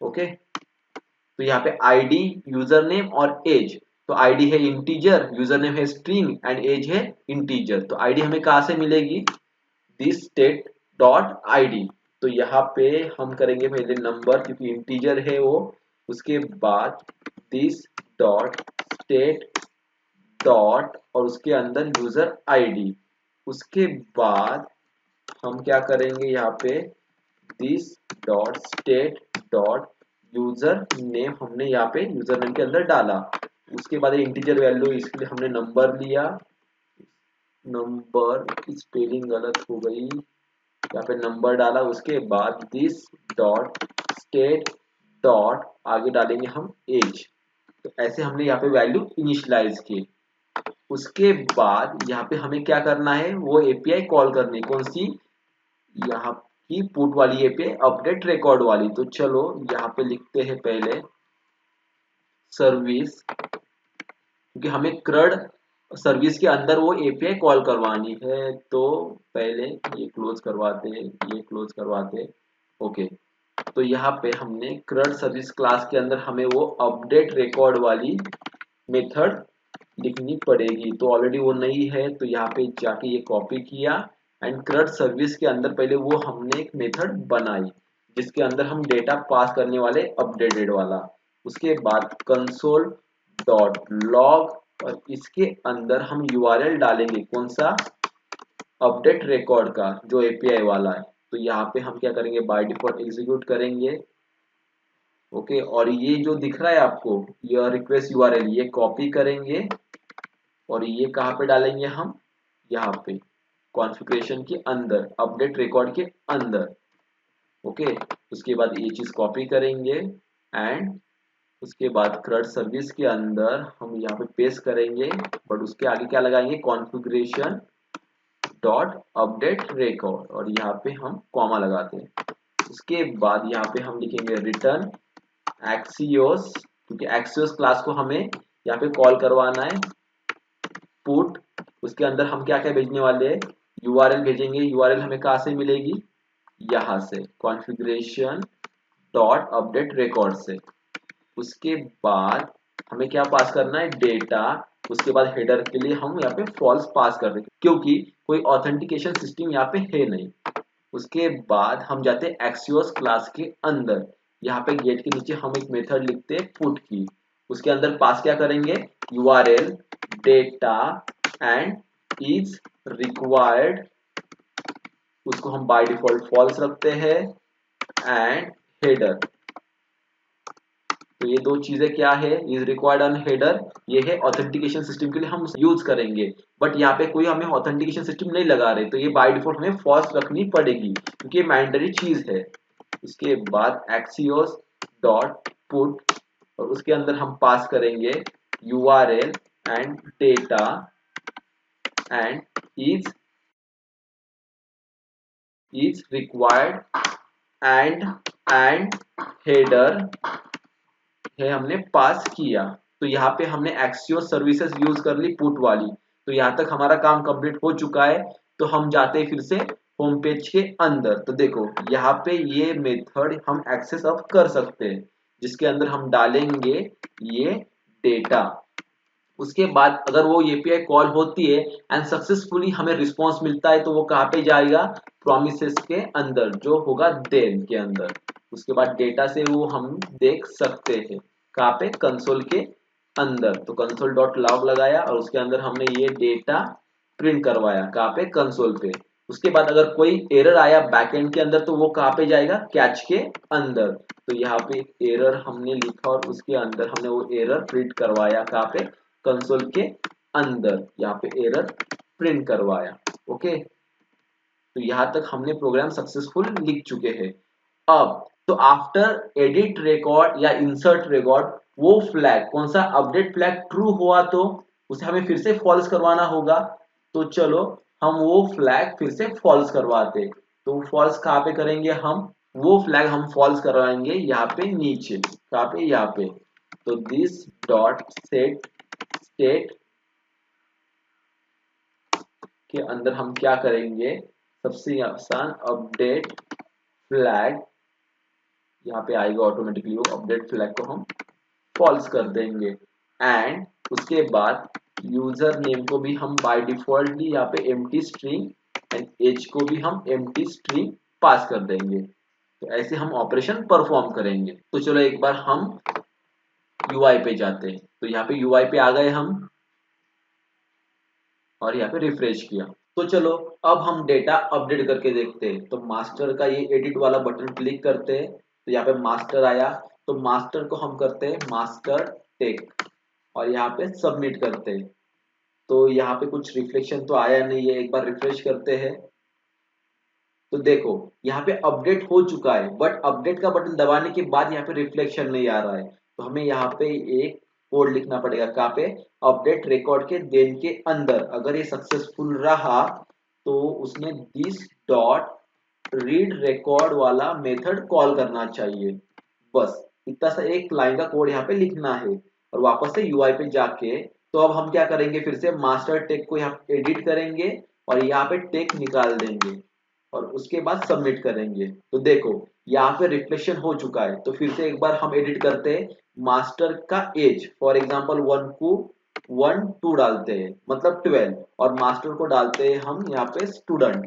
ओके, तो यहाँ पे आईडी, यूजर नेम और एज। तो आईडी है इंटीजर, यूजर नेम है स्ट्रिंग एंड एज है इंटीजर। तो आईडी हमें कहाँ से मिलेगी, दिस स्टेट डॉट आईडी। तो यहाँ पे हम करेंगे पहले नंबर, क्योंकि इंटीजर है वो, उसके बाद दिस डॉट स्टेट डॉट और उसके अंदर यूजर आईडी। उसके बाद हम क्या करेंगे, यहाँ पे this dot state dot user name, हमने यहाँ पे यूजर नेम के अंदर डाला। उसके बाद इंटीजर वैल्यू, इसके लिए हमने नंबर लिया, नंबर की स्पेलिंग गलत हो गई, यहाँ पे नंबर डाला। उसके बाद दिस डॉट स्टेट डॉट आगे डालेंगे हम एज। तो ऐसे हमने यहाँ पे वैल्यू इनिशियलाइज की। उसके बाद यहाँ पे हमें क्या करना है, वो एपीआई कॉल करनी, कौन सी, यहाँ की पुट वाली एपीआई, अपडेट रिकॉर्ड वाली। तो चलो यहाँ पे लिखते हैं पहले सर्विस, क्योंकि हमें क्रड सर्विस के अंदर वो एपीआई कॉल करवानी है। तो पहले ये क्लोज करवाते हैं, ये क्लोज करवाते हैं। ओके, तो यहाँ पे हमने क्रड सर्विस क्लास के अंदर हमें वो अपडेट रिकॉर्ड वाली मेथड लिखनी पड़ेगी। तो ऑलरेडी वो नहीं है, तो यहाँ पे जाके ये कॉपी किया एंड क्रड सर्विस के अंदर पहले वो हमने एक मेथड बनाई जिसके अंदर हम डेटा पास करने वाले अपडेटेड वाला। उसके बाद कंसोल डॉट लॉग और इसके अंदर हम यूआरएल डालेंगे, कौन सा, अपडेट रिकॉर्ड का जो एपीआई वाला है। तो यहाँ पे हम क्या करेंगे, बाय डिफॉल्ट एग्जीक्यूट करेंगे। ओके, और ये जो दिख रहा है आपको, यह रिक्वेस्ट यूआरएल, ये कॉपी करेंगे और ये कहाँ पे डालेंगे हम, यहाँ पे कॉन्फ़िगरेशन के अंदर, अपडेट रिकॉर्ड के अंदर। ओके, उसके बाद ये चीज कॉपी करेंगे एंड उसके बाद क्रड सर्विस के अंदर हम यहाँ पे पेस्ट करेंगे, बट उसके आगे क्या लगाएंगे, कॉन्फ़िगरेशन डॉट अपडेट रिकॉर्ड और यहाँ पे हम कॉमा लगाते हैं। उसके बाद यहाँ पे हम लिखेंगे रिटर्न एक्सियोस, क्योंकि एक्सियोस क्लास को हमें यहाँ पे कॉल करवाना है, पुट, उसके अंदर हम क्या क्या भेजने वाले हैं, यूआरएल भेजेंगे। यूआरएल हमें कहाँ से मिलेगी, यहाँ से कॉन्फ़िगरेशन डॉट अपडेट रिकॉर्ड से। उसके बाद हमें क्या पास करना है, डेटा। उसके बाद हेडर के लिए हम यहाँ पे फॉल्स पास कर रहे हैं क्योंकि कोई ऑथेंटिकेशन सिस्टम यहाँ पे है नहीं। उसके बाद हम जाते हैं एक्सियोस क्लास के अंदर, यहाँ पे गेट के नीचे हम एक मेथड लिखते हैं पुट की। उसके अंदर पास क्या करेंगे, URL data and is required, उसको हम बाय डिफॉल्ट फॉल्स रखते हैं, एंड हेडर। तो ये दो चीजें क्या है, इज रिक्वायर्ड एंड हेडर, ये है ऑथेंटिकेशन सिस्टम के लिए हम यूज करेंगे। बट यहाँ पे कोई हमें ऑथेंटिकेशन सिस्टम नहीं लगा रहे, तो ये बाय डिफॉल्ट हमें फॉल्स रखनी पड़ेगी क्योंकि ये मैंडेटरी चीज है। उसके बाद एक्सियोस डॉट पुट और उसके अंदर हम पास करेंगे URL and data and is required and header है हमने पास किया। तो यहाँ पे हमने एक्सियोस सर्विसेज यूज कर ली पुट वाली। तो यहाँ तक हमारा काम कंप्लीट हो चुका है। तो हम जाते हैं फिर से होम पेज के अंदर। तो देखो यहाँ पे ये मेथड हम एक्सेस अब कर सकते हैं जिसके अंदर हम डालेंगे ये डेटा। उसके बाद अगर वो एपीआई कॉल होती है एंड सक्सेसफुली हमें रिस्पॉन्स मिलता है तो वो कहाँ पे जाएगा, प्रोमिसेस के अंदर जो होगा देन के अंदर। उसके बाद डेटा से वो हम देख सकते हैं कहाँ पे, कंसोल के अंदर। तो कंसोल डॉट लॉग लगाया और उसके अंदर हमने ये डेटा प्रिंट करवाया कहाँ पे, कंसोल पे। उसके बाद अगर कोई एरर आया बैकएंड के अंदर तो वो कहाँ पे जाएगा, कैच के अंदर। तो यहाँ पे एरर हमने लिखा और उसके अंदर हमने वो एरर प्रिंट करवाया कहाँ पे, कंसोल के अंदर। यहाँ पे एरर प्रिंट करवाया। ओके, तो यहाँ तक हमने प्रोग्राम सक्सेसफुल लिख चुके हैं। अब तो आफ्टर एडिट रिकॉर्ड या इंसर्ट रिकॉर्ड, वो फ्लैग कौन सा, अपडेट फ्लैग ट्रू हुआ तो उसे हमें फिर से फॉल्स करवाना होगा। तो चलो हम वो फ्लैग फिर से फॉल्स करवाते। तो फॉल्स कहाँ पे करेंगे हम, वो फ्लैग हम फॉल्स करवाएंगे यहाँ पे नीचे, कहाँ पे, यहाँ पे। तो दिस डॉट सेट स्टेट के अंदर हम क्या करेंगे, सबसे आसान अपडेट फ्लैग यहाँ पे आएगा ऑटोमेटिकली, वो अपडेट फ्लैग को हम फॉल्स कर देंगे। एंड उसके बाद यूजर नेम को भी हम बाय डिफॉल्टली यहाँ पे एम्प्टी स्ट्रिंग एंड एज को भी हम एम्प्टी स्ट्रिंग पास कर देंगे। तो ऐसे हम ऑपरेशन परफॉर्म करेंगे। तो चलो एक बार हम यूआई पे जाते हैं। तो यहाँ पे यूआई पे आ गए हम और यहाँ पे रिफ्रेश किया। तो चलो अब हम डेटा अपडेट करके देखते हैं। तो मास्टर का ये एडिट वाला बटन क्लिक करते हैं। तो यहाँ पे मास्टर आया, तो मास्टर को हम करते हैं मास्टर टेक और यहाँ पे सबमिट करते हैं। तो यहाँ पे कुछ रिफ्लेक्शन तो आया नहीं है, एक बार रिफ्रेश करते हैं। तो देखो यहाँ पे अपडेट हो चुका है, बट अपडेट का बटन दबाने के बाद यहाँ पे रिफ्लेक्शन नहीं आ रहा है। तो हमें यहाँ पे एक कोड लिखना पड़ेगा कहाँ पे, अपडेट रिकॉर्ड के देन के अंदर। अगर ये सक्सेसफुल रहा तो उसने दिस डॉट रीड रिकॉर्ड वाला मेथड कॉल करना चाहिए। बस इतना सा एक लाइन का कोड यहाँ पे लिखना है और वापस से यूआई पे जाके। तो अब हम क्या करेंगे, फिर से मास्टर टेक को यहाँ एडिट करेंगे और यहाँ पे टेक निकाल देंगे और उसके बाद सबमिट करेंगे। तो देखो यहाँ पे रिफ्लेक्शन हो चुका है। तो फिर से एक बार हम एडिट करते हैं, मास्टर का एज फॉर एग्जांपल 1 को 1 2 डालते हैं, मतलब 12, और मास्टर को डालते हैं हम यहाँ पे स्टूडेंट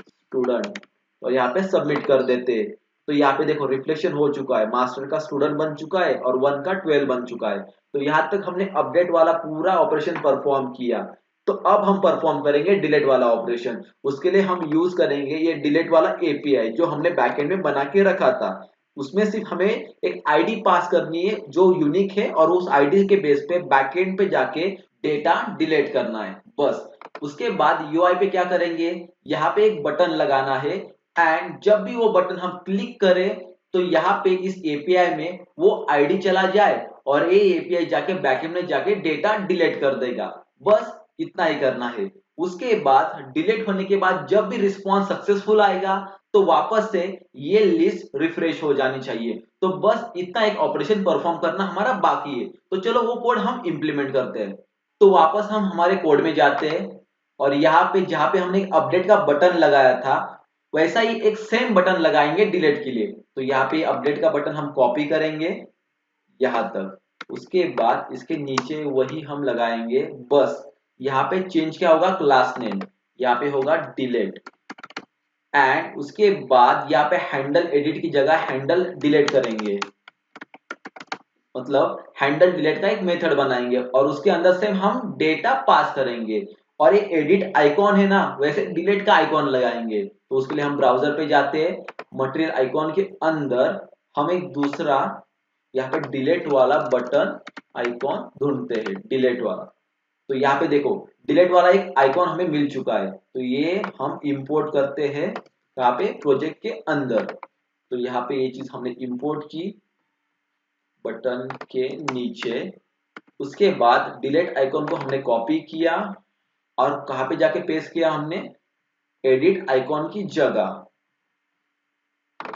स्टूडेंट और यहाँ पे सबमिट कर देते हैं। तो यहाँ पे देखो रिफ्लेक्शन हो चुका है, मास्टर का स्टूडेंट बन चुका है और 1 का 12 बन चुका है। तो यहाँ तक हमने अपडेट वाला पूरा ऑपरेशन परफॉर्म किया। तो अब हम परफॉर्म करेंगे डिलीट वाला ऑपरेशन। उसके लिए हम यूज करेंगे ये डिलीट वाला एपीआई जो हमने बैकएंड में बना के रखा था। उसमें सिर्फ हमें एक आईडी पास करनी है जो यूनिक है और उस आईडी के बेस पे बैकएंड पे जाके डेटा डिलीट करना है, बस। उसके बाद यूआई पे क्या करेंगे, यहाँ पे एक बटन लगाना है एंड जब भी वो बटन हम क्लिक करें तो यहाँ पे इस एपीआई में वो आईडी चला जाए और ये एपीआई जाके बैकएंड में जाके डेटा डिलीट कर देगा। बस इतना ही करना है। उसके बाद डिलीट होने के बाद जब भी रिस्पॉन्स सक्सेसफुल आएगा तो वापस से ये लिस्ट रिफ्रेश हो जानी चाहिए। तो बस इतना एक ऑपरेशन परफॉर्म करना हमारा बाकी है। तो चलो वो कोड हम इंप्लीमेंट करते हैं। तो वापस हम हमारे कोड में जाते हैं और यहाँ पे जहां पे हमने अपडेट का बटन लगाया था वैसा ही एक सेम बटन लगाएंगे डिलीट के लिए। तो यहाँ पे अपडेट का बटन हम कॉपी करेंगे यहाँ तक, उसके बाद इसके नीचे वही हम लगाएंगे। बस यहाँ पे चेंज क्या होगा, क्लास नेम यहाँ पे होगा डिलीट एंड उसके बाद यहाँ पे हैंडल एडिट की जगह हैंडल डिलीट करेंगे, मतलब हैंडल डिलीट का एक मेथड बनाएंगे और उसके अंदर से हम डेटा पास करेंगे। और ये एडिट आइकॉन है ना, वैसे डिलीट का आइकॉन लगाएंगे। तो उसके लिए हम ब्राउजर पे जाते हैं, मटेरियल आइकॉन के अंदर हम एक दूसरा यहाँ पे डिलीट वाला बटन आइकॉन ढूंढते हैं, डिलीट वाला। तो यहाँ पे देखो डिलीट वाला एक आइकॉन हमें मिल चुका है। तो ये हम इंपोर्ट करते हैं यहाँ पे प्रोजेक्ट के अंदर। तो यहाँ पे ये चीज हमने इंपोर्ट की बटन के नीचे। उसके बाद डिलीट आइकॉन को हमने कॉपी किया और कहाँ पे जाके पेस्ट किया हमने, एडिट आइकॉन की जगह,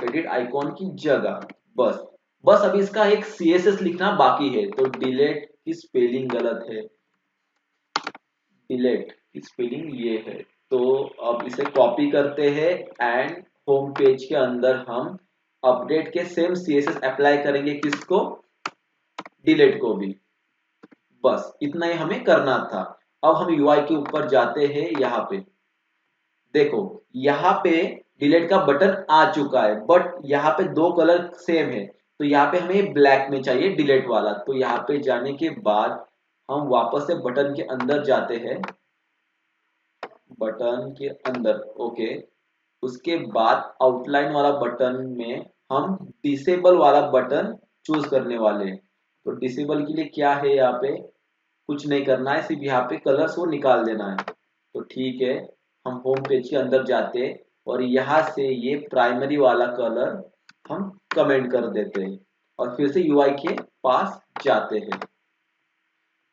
एडिट आइकॉन की जगह। बस बस अभी इसका एक सीएसएस लिखना बाकी है। तो डिलीट की स्पेलिंग गलत है, डिलीट की स्पेलिंग ये है। तो अब इसे कॉपी करते हैं एंड होम पेज के अंदर हम अपडेट के सेम सीएसएस अप्लाई करेंगे, किसको, डिलीट को भी। बस इतना ही हमें करना था। अब हम यूआई के ऊपर जाते हैं, यहाँ पे देखो यहाँ पे डिलीट का बटन आ चुका है बट यहाँ पे दो कलर सेम है। तो यहाँ पे हमें ब्लैक में चाहिए डिलीट वाला। तो यहाँ पे जाने के बाद हम वापस से बटन के अंदर जाते हैं बटन के अंदर, ओके। उसके बाद आउटलाइन वाला बटन में हम डिसेबल वाला बटन चूज करने वाले हैं। तो डिसेबल के लिए क्या है, यहाँ पे कुछ नहीं करना है, सिर्फ यहाँ पे कलर्स वो निकाल देना है। तो ठीक है, हम होम पेज के अंदर जाते हैं और यहाँ से ये प्राइमरी वाला कलर हम कमेंट कर देते हैं और फिर से यूआई के पास जाते हैं।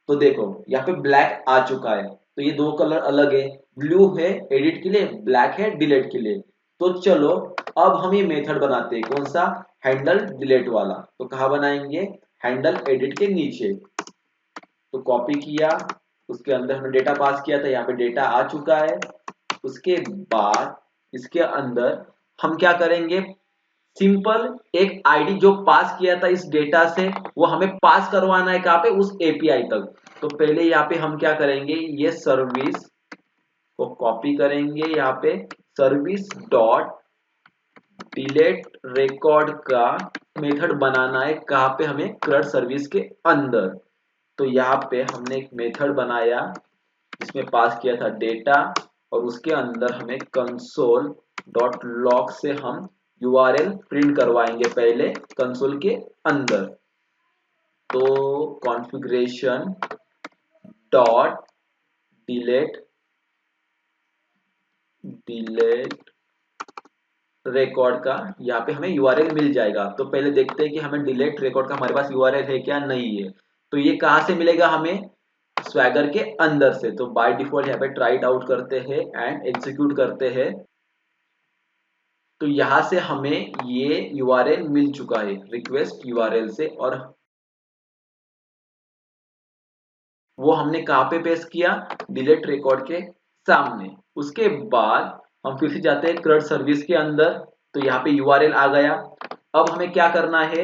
तो देखो यहाँ पे ब्लैक आ चुका है, तो ये दो कलर अलग है, ब्लू है एडिट के लिए, ब्लैक है डिलीट के लिए। तो चलो अब हम ये मेथड बनाते हैं, कौन सा, हैंडल डिलीट वाला। तो कहाँ बनाएंगे, हैंडल एडिट के नीचे। तो कॉपी किया, उसके अंदर हमने डेटा पास किया था, यहाँ पे डेटा आ चुका है। उसके बाद इसके अंदर हम क्या करेंगे, सिंपल एक आईडी जो पास किया था इस डेटा से वो हमें पास करवाना है कहाँ पे, उस एपीआई तक। तो पहले यहाँ पे हम क्या करेंगे, ये सर्विस को कॉपी करेंगे, यहाँ पे सर्विस डॉट डिलीट रिकॉर्ड का मेथड बनाना है कहाँ पे, हमें CRUD सर्विस के अंदर। तो यहाँ पे हमने एक मेथड बनाया जिसमें पास किया था डेटा, और उसके अंदर हमें कंसोल डॉट लॉग से हम यूआरएल प्रिंट करवाएंगे पहले कंसोल के अंदर। तो configuration dot delete delete record का यहाँ पे हमें यूआरएल मिल जाएगा। तो पहले देखते हैं कि हमें डिलीट रिकॉर्ड का हमारे पास यूआरएल है क्या, नहीं है। तो ये कहाँ से मिलेगा हमें, स्वैगर के अंदर से। तो बाय डिफॉल्ट यहाँ पे ट्राई इट आउट करते हैं एंड एग्जीक्यूट करते हैं। तो यहाँ से हमें ये यूआरएल मिल चुका है रिक्वेस्ट यूआरएल से, और वो हमने कहाँ पे पेस्ट किया, डिलीट रिकॉर्ड के सामने। उसके बाद हम फिर से जाते हैं CRUD सर्विस के अंदर। तो यहाँ पे यूआरएल आ गया। अब हमें क्या करना है,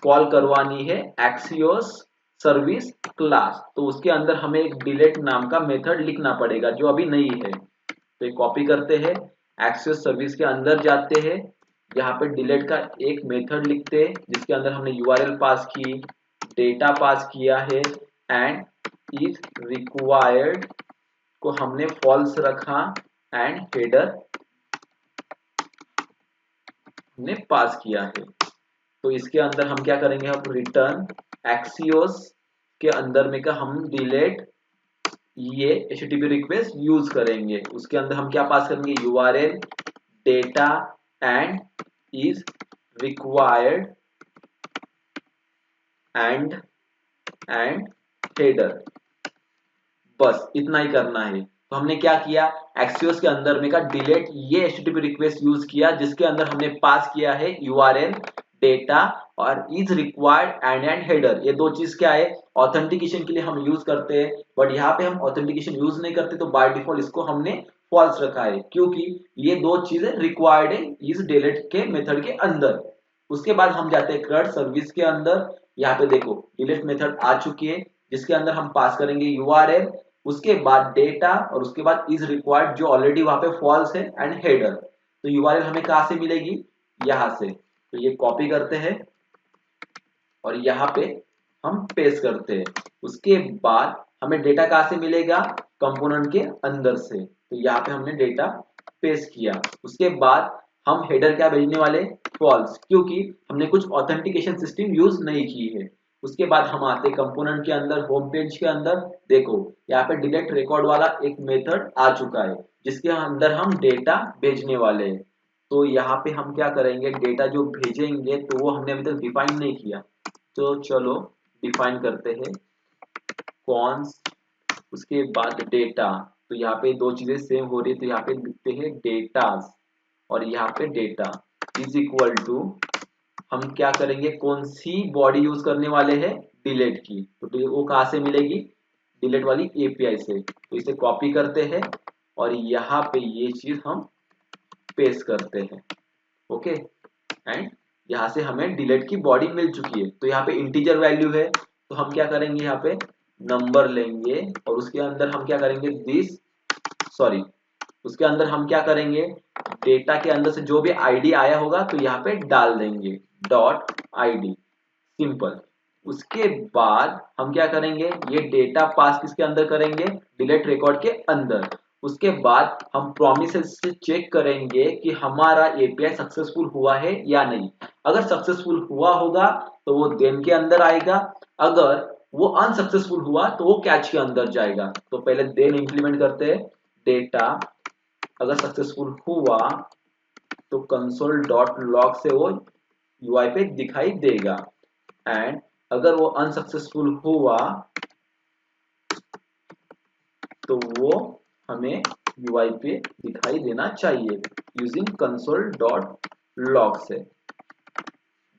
कॉल करवानी है एक्सियोस सर्विस क्लास। तो उसके अंदर हमें एक डिलीट नाम का मेथड लिखना पड़ेगा जो अभी नहीं है। तो ये कॉपी करते हैं, एक्सियोस सर्विस के अंदर जाते हैं, यहाँ पे डिलीट का एक मेथड लिखते हैं जिसके अंदर हमने यूआरएल पास की, डेटा पास किया है एंड इज रिक्वायर्ड को हमने फॉल्स रखा एंड हेडर हमने पास किया है। तो इसके अंदर हम क्या करेंगे, अब रिटर्न एक्सियोस के अंदर में का हम डिलीट ये HTTP रिक्वेस्ट यूज करेंगे। उसके अंदर हम क्या पास करेंगे, URL data and is required and header. बस इतना ही करना है। तो हमने क्या किया, एक्सियोस के अंदर में का डिलीट ये HTTP रिक्वेस्ट यूज किया जिसके अंदर हमने पास किया है यूआरएल डेटा और इज रिक्वायर्ड एंड हेडर। ये दो चीज क्या है, ऑथेंटिकेशन के लिए हम यूज करते हैं, बट यहाँ पे हम ऑथेंटिकेशन यूज नहीं करते। तो बाय डिफॉल्ट इसको हमने फॉल्स रखा है क्योंकि ये दो चीजें रिक्वायर्ड है इस डिलीट के मेथड के अंदर। उसके बाद हम जाते हैं CRUD सर्विस के अंदर। यहाँ पे देखो डिलीट मेथड आ चुकी है जिसके अंदर हम पास करेंगे यूआरएल, उसके बाद डेटा और उसके बाद इज रिक्वायर्ड जो ऑलरेडी वहां पे फॉल्स है एंड हेडर। तो यूआरएल हमें कहां से मिलेगी, यहां से। तो ये कॉपी करते हैं और यहाँ पे हम पेस्ट करते हैं। उसके बाद हमें डेटा कहां से मिलेगा, कंपोनेंट के अंदर से। तो यहाँ पे हमने डेटा पेस्ट किया। उसके बाद हम हेडर क्या भेजने वाले, फॉल्स, क्योंकि हमने कुछ ऑथेंटिकेशन सिस्टम यूज नहीं की है। उसके बाद हम आते कंपोनेंट के अंदर, होम पेज के अंदर। देखो यहाँ पे डिलीट रिकॉर्ड वाला एक मेथड आ चुका है जिसके अंदर हम डेटा भेजने वाले हैं। तो यहाँ पे हम क्या करेंगे, डेटा जो भेजेंगे तो वो हमने अभी तक डिफाइन नहीं किया। तो चलो डिफाइन करते हैं, कॉन्स, उसके बाद डेटा। तो यहाँ पे दो चीजें सेम हो रही है, तो यहाँ पे लिखते हैं डेटास और यहाँ पे डेटा इज इक्वल टू, हम क्या करेंगे, कौन सी बॉडी यूज करने वाले हैं, डिलीट की। तो वो कहाँ से मिलेगी, डिलीट वाली एपीआई से। तो इसे कॉपी करते हैं और यहाँ पे ये चीज हम पेस्ट करते हैं, ओके। एंड यहाँ से हमें डिलीट की बॉडी मिल चुकी है। तो यहाँ पे इंटीजर वैल्यू है, तो हम क्या करेंगे, यहाँ पे नंबर लेंगे और उसके अंदर हम क्या करेंगे, दिस, सॉरी, उसके अंदर हम क्या करेंगे, डेटा के अंदर से जो भी आईडी आया होगा तो यहाँ पे डाल देंगे डॉट आईडी, सिंपल। उसके बाद हम क्या करेंगे, ये डेटा पास किसके अंदर करेंगे, डिलीट रिकॉर्ड के अंदर। उसके बाद हम प्रोमिसेस से चेक करेंगे कि हमारा एपीआई सक्सेसफुल हुआ है या नहीं। अगर सक्सेसफुल हुआ होगा तो वो देन के अंदर आएगा, अगर वो अनसक्सेसफुल हुआ तो वो कैच के अंदर जाएगा। तो पहले देन इंप्लीमेंट करते हैं। डेटा अगर सक्सेसफुल हुआ तो कंसोल डॉट लॉग से वो यूआई पे दिखाई देगा, एंड अगर वो अनसक्सेसफुल हुआ तो वो हमें यूआई पे दिखाई देना चाहिए यूजिंग कंसोल डॉट लॉग से।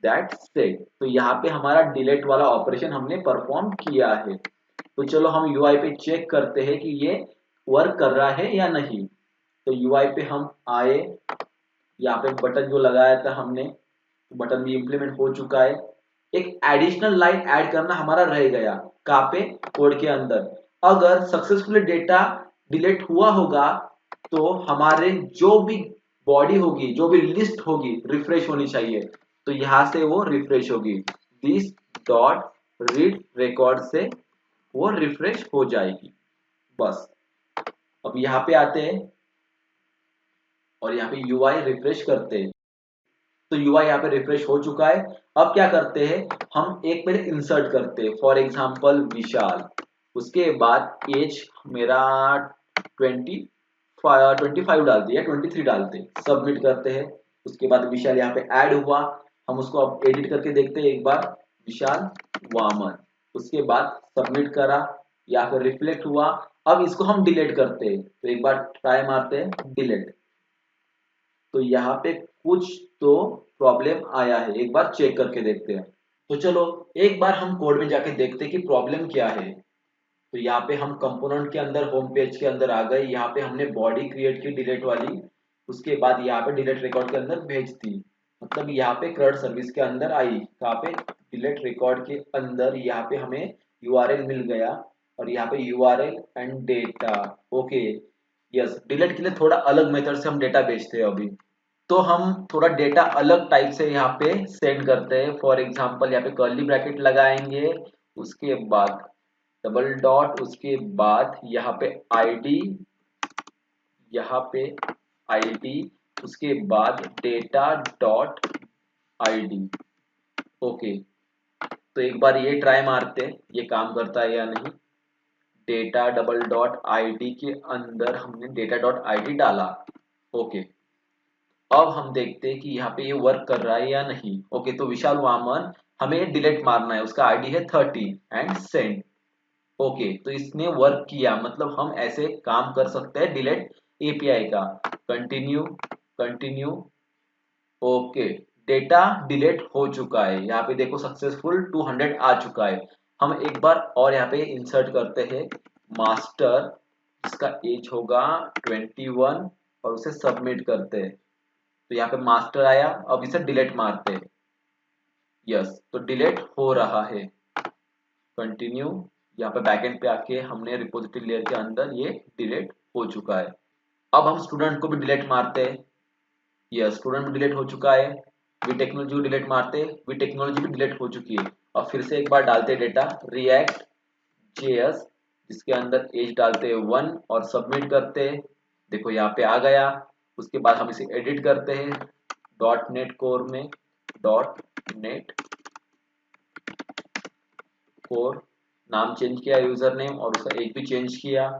That's it. तो यहाँ पे हमारा डिलीट वाला ऑपरेशन हमने परफॉर्म किया है। तो चलो हम यूआई पे चेक करते हैं कि ये वर्क कर रहा है या नहीं। तो यूआई पे हम आए, यहाँ पे बटन जो लगाया था हमने, बटन भी इम्प्लीमेंट हो चुका है। एक एडिशनल लाइन ऐड करना हमारा रह गया, कहाँ पे, कोड के अंदर। अगर सक्सेसफुली डेटा डिलीट हुआ होगा तो हमारे जो भी बॉडी होगी, जो भी लिस्ट होगी, रिफ्रेश होनी चाहिए। तो यहां से वो रिफ्रेश होगी, दिस डॉट रीड रिकॉर्ड से वो रिफ्रेश हो जाएगी। बस अब यहाँ पे आते हैं और यहाँ पे यूआई रिफ्रेश करते हैं। तो यूआई यहाँ पे रिफ्रेश हो चुका है। अब क्या करते हैं, हम एक पहले इंसर्ट करते हैं, फॉर एग्जांपल विशाल। उसके बाद एज मेरा 25 डालते हैं या 23 डालते हैं, सबमिट करते हैं। उसके बाद विशाल यहाँ पे ऐड हुआ, हम उसको अब एडिट करके देखते हैं एक बार, विशाल वामन। उसके बाद सबमिट करा या फिर रिफ्लेक्ट हुआ। अब इसको हम डिलीट करते हैं, तो एक बार ट्राई मारते हैं डिलीट। तो यहाँ पे कुछ तो प्रॉब्लम आया है, एक बार चेक करके देखते हैं। तो चलो एक बार हम कोड में जाके देखते हैं कि प्रॉब्लम क्या है। तो यहाँ पे हम कंपोनेंट के अंदर, होम पेज के अंदर आ गए। यहाँ पे हमने बॉडी क्रिएट की डिलीट वाली, उसके बाद यहाँ पे डिलीट रिकॉर्ड के अंदर भेज दी। मतलब यहाँ पे क्रड सर्विस के अंदर आई, यहाँ पे डिलीट रिकॉर्ड के अंदर यहाँ पे हमें यूआरएल मिल गया, और यहाँ पे URL and data. Okay yes, delete के लिए थोड़ा अलग मेथड से हम डेटा भेजते हैं अभी। तो हम थोड़ा डेटा अलग टाइप से यहाँ पे सेंड करते हैं। फॉर एग्जांपल यहाँ पे कर्ली ब्रैकेट लगाएंगे, उसके बाद डबल डॉट, उसके बाद यहाँ पे आईडी, यहाँ पे आईडी, उसके बाद डेटा डॉट आईडी। ओके, तो एक बार ये ट्राई मारते हैं ये काम करता है या नहीं। डेटा डबल डॉट आईडी के अंदर हमने डेटा डॉट आईडी डाला। ओके, अब हम देखते हैं कि यहाँ पे ये वर्क कर रहा है या नहीं। ओके, तो विशाल वामन हमें डिलीट मारना है, उसका आईडी है 30 एंड सेंड। ओके, तो इसने वर्क किया, मतलब हम ऐसे काम कर सकते हैं डिलीट एपीआई का। Continue, continue. Okay, data delete हो चुका है, यहाँ पे देखो सक्सेसफुल 200 आ चुका है। हम एक बार और यहाँ पे इंसर्ट करते हैं मास्टर, जिसका एज होगा 21, और उसे सबमिट करते हैं। तो यहाँ पे मास्टर आया, अब इसे डिलीट मारते हैं। यस, तो डिलीट हो रहा है। कंटिन्यू, यहाँ पे बैकएंड पे आके हमने रिपोजिटरी लेयर के अंदर ये डिलीट हो चुका है। अब हम स्टूडेंट को भी डिलीट मारते हैं। यस, स्टूडेंट भी डिलीट हो चुका है। वी टेक्नोलॉजी भी डिलीट मारते हैं, वी टेक्नोलॉजी भी डिलीट हो चुकी है। और फिर से एक बार डालते डेटा रिएक्ट जेएस, जिसके अंदर एज डालते हैं 1 और सबमिट करते हैं। देखो यहाँ पे आ गया। उसके बाद हम इसे एडिट करते हैं डॉट नेट कोर में, डॉट नेट कोर, नाम चेंज किया यूजर नेम, और उसका एज भी चेंज किया।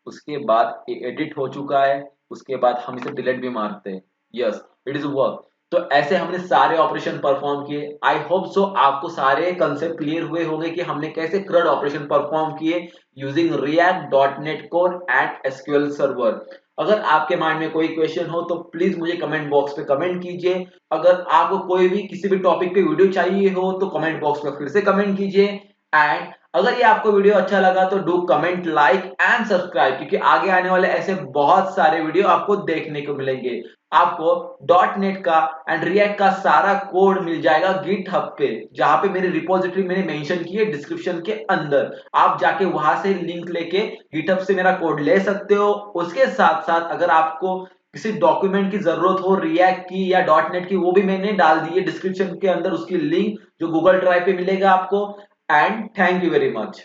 उसके बाद ये एडिट हो चुका है। उसके बाद हम इसे डिलीट भी मारते हैं। Yes, it is work. तो ऐसे हमने सारे ऑपरेशन परफॉर्म किए। आई होप सो आपको सारे कंसेप्ट क्लियर हुए होंगे कि हमने कैसे क्रड ऑपरेशन परफॉर्म किए using react dot net core and SQL server. अगर आपके माइंड में कोई क्वेश्चन हो तो प्लीज मुझे कमेंट बॉक्स पे कमेंट कीजिए। अगर आपको कोई भी किसी भी टॉपिक पे वीडियो चाहिए हो तो कमेंट बॉक्स में फिर से कमेंट कीजिए। एंड अगर ये आपको वीडियो अच्छा लगा तो do comment, like and subscribe, क्योंकि आगे आने वाले ऐसे बहुत सारे वीडियो आपको देखने को मिलेंगे। आपको डॉट नेट का एंड रिएक्ट का सारा कोड मिल जाएगा गिटहब पे, जहां पे मेरी रिपोजिटरी मैंने मेंशन की है डिस्क्रिप्शन के अंदर। आप जाके वहां से लिंक लेके गिटहब से मेरा कोड ले सकते हो। उसके साथ साथ अगर आपको किसी डॉक्यूमेंट की जरूरत हो रिएक्ट की या डॉट नेट की, वो भी मैंने डाल दी है डिस्क्रिप्शन के अंदर, उसकी लिंक जो गूगल ड्राइव पे मिलेगा आपको। And thank you very much.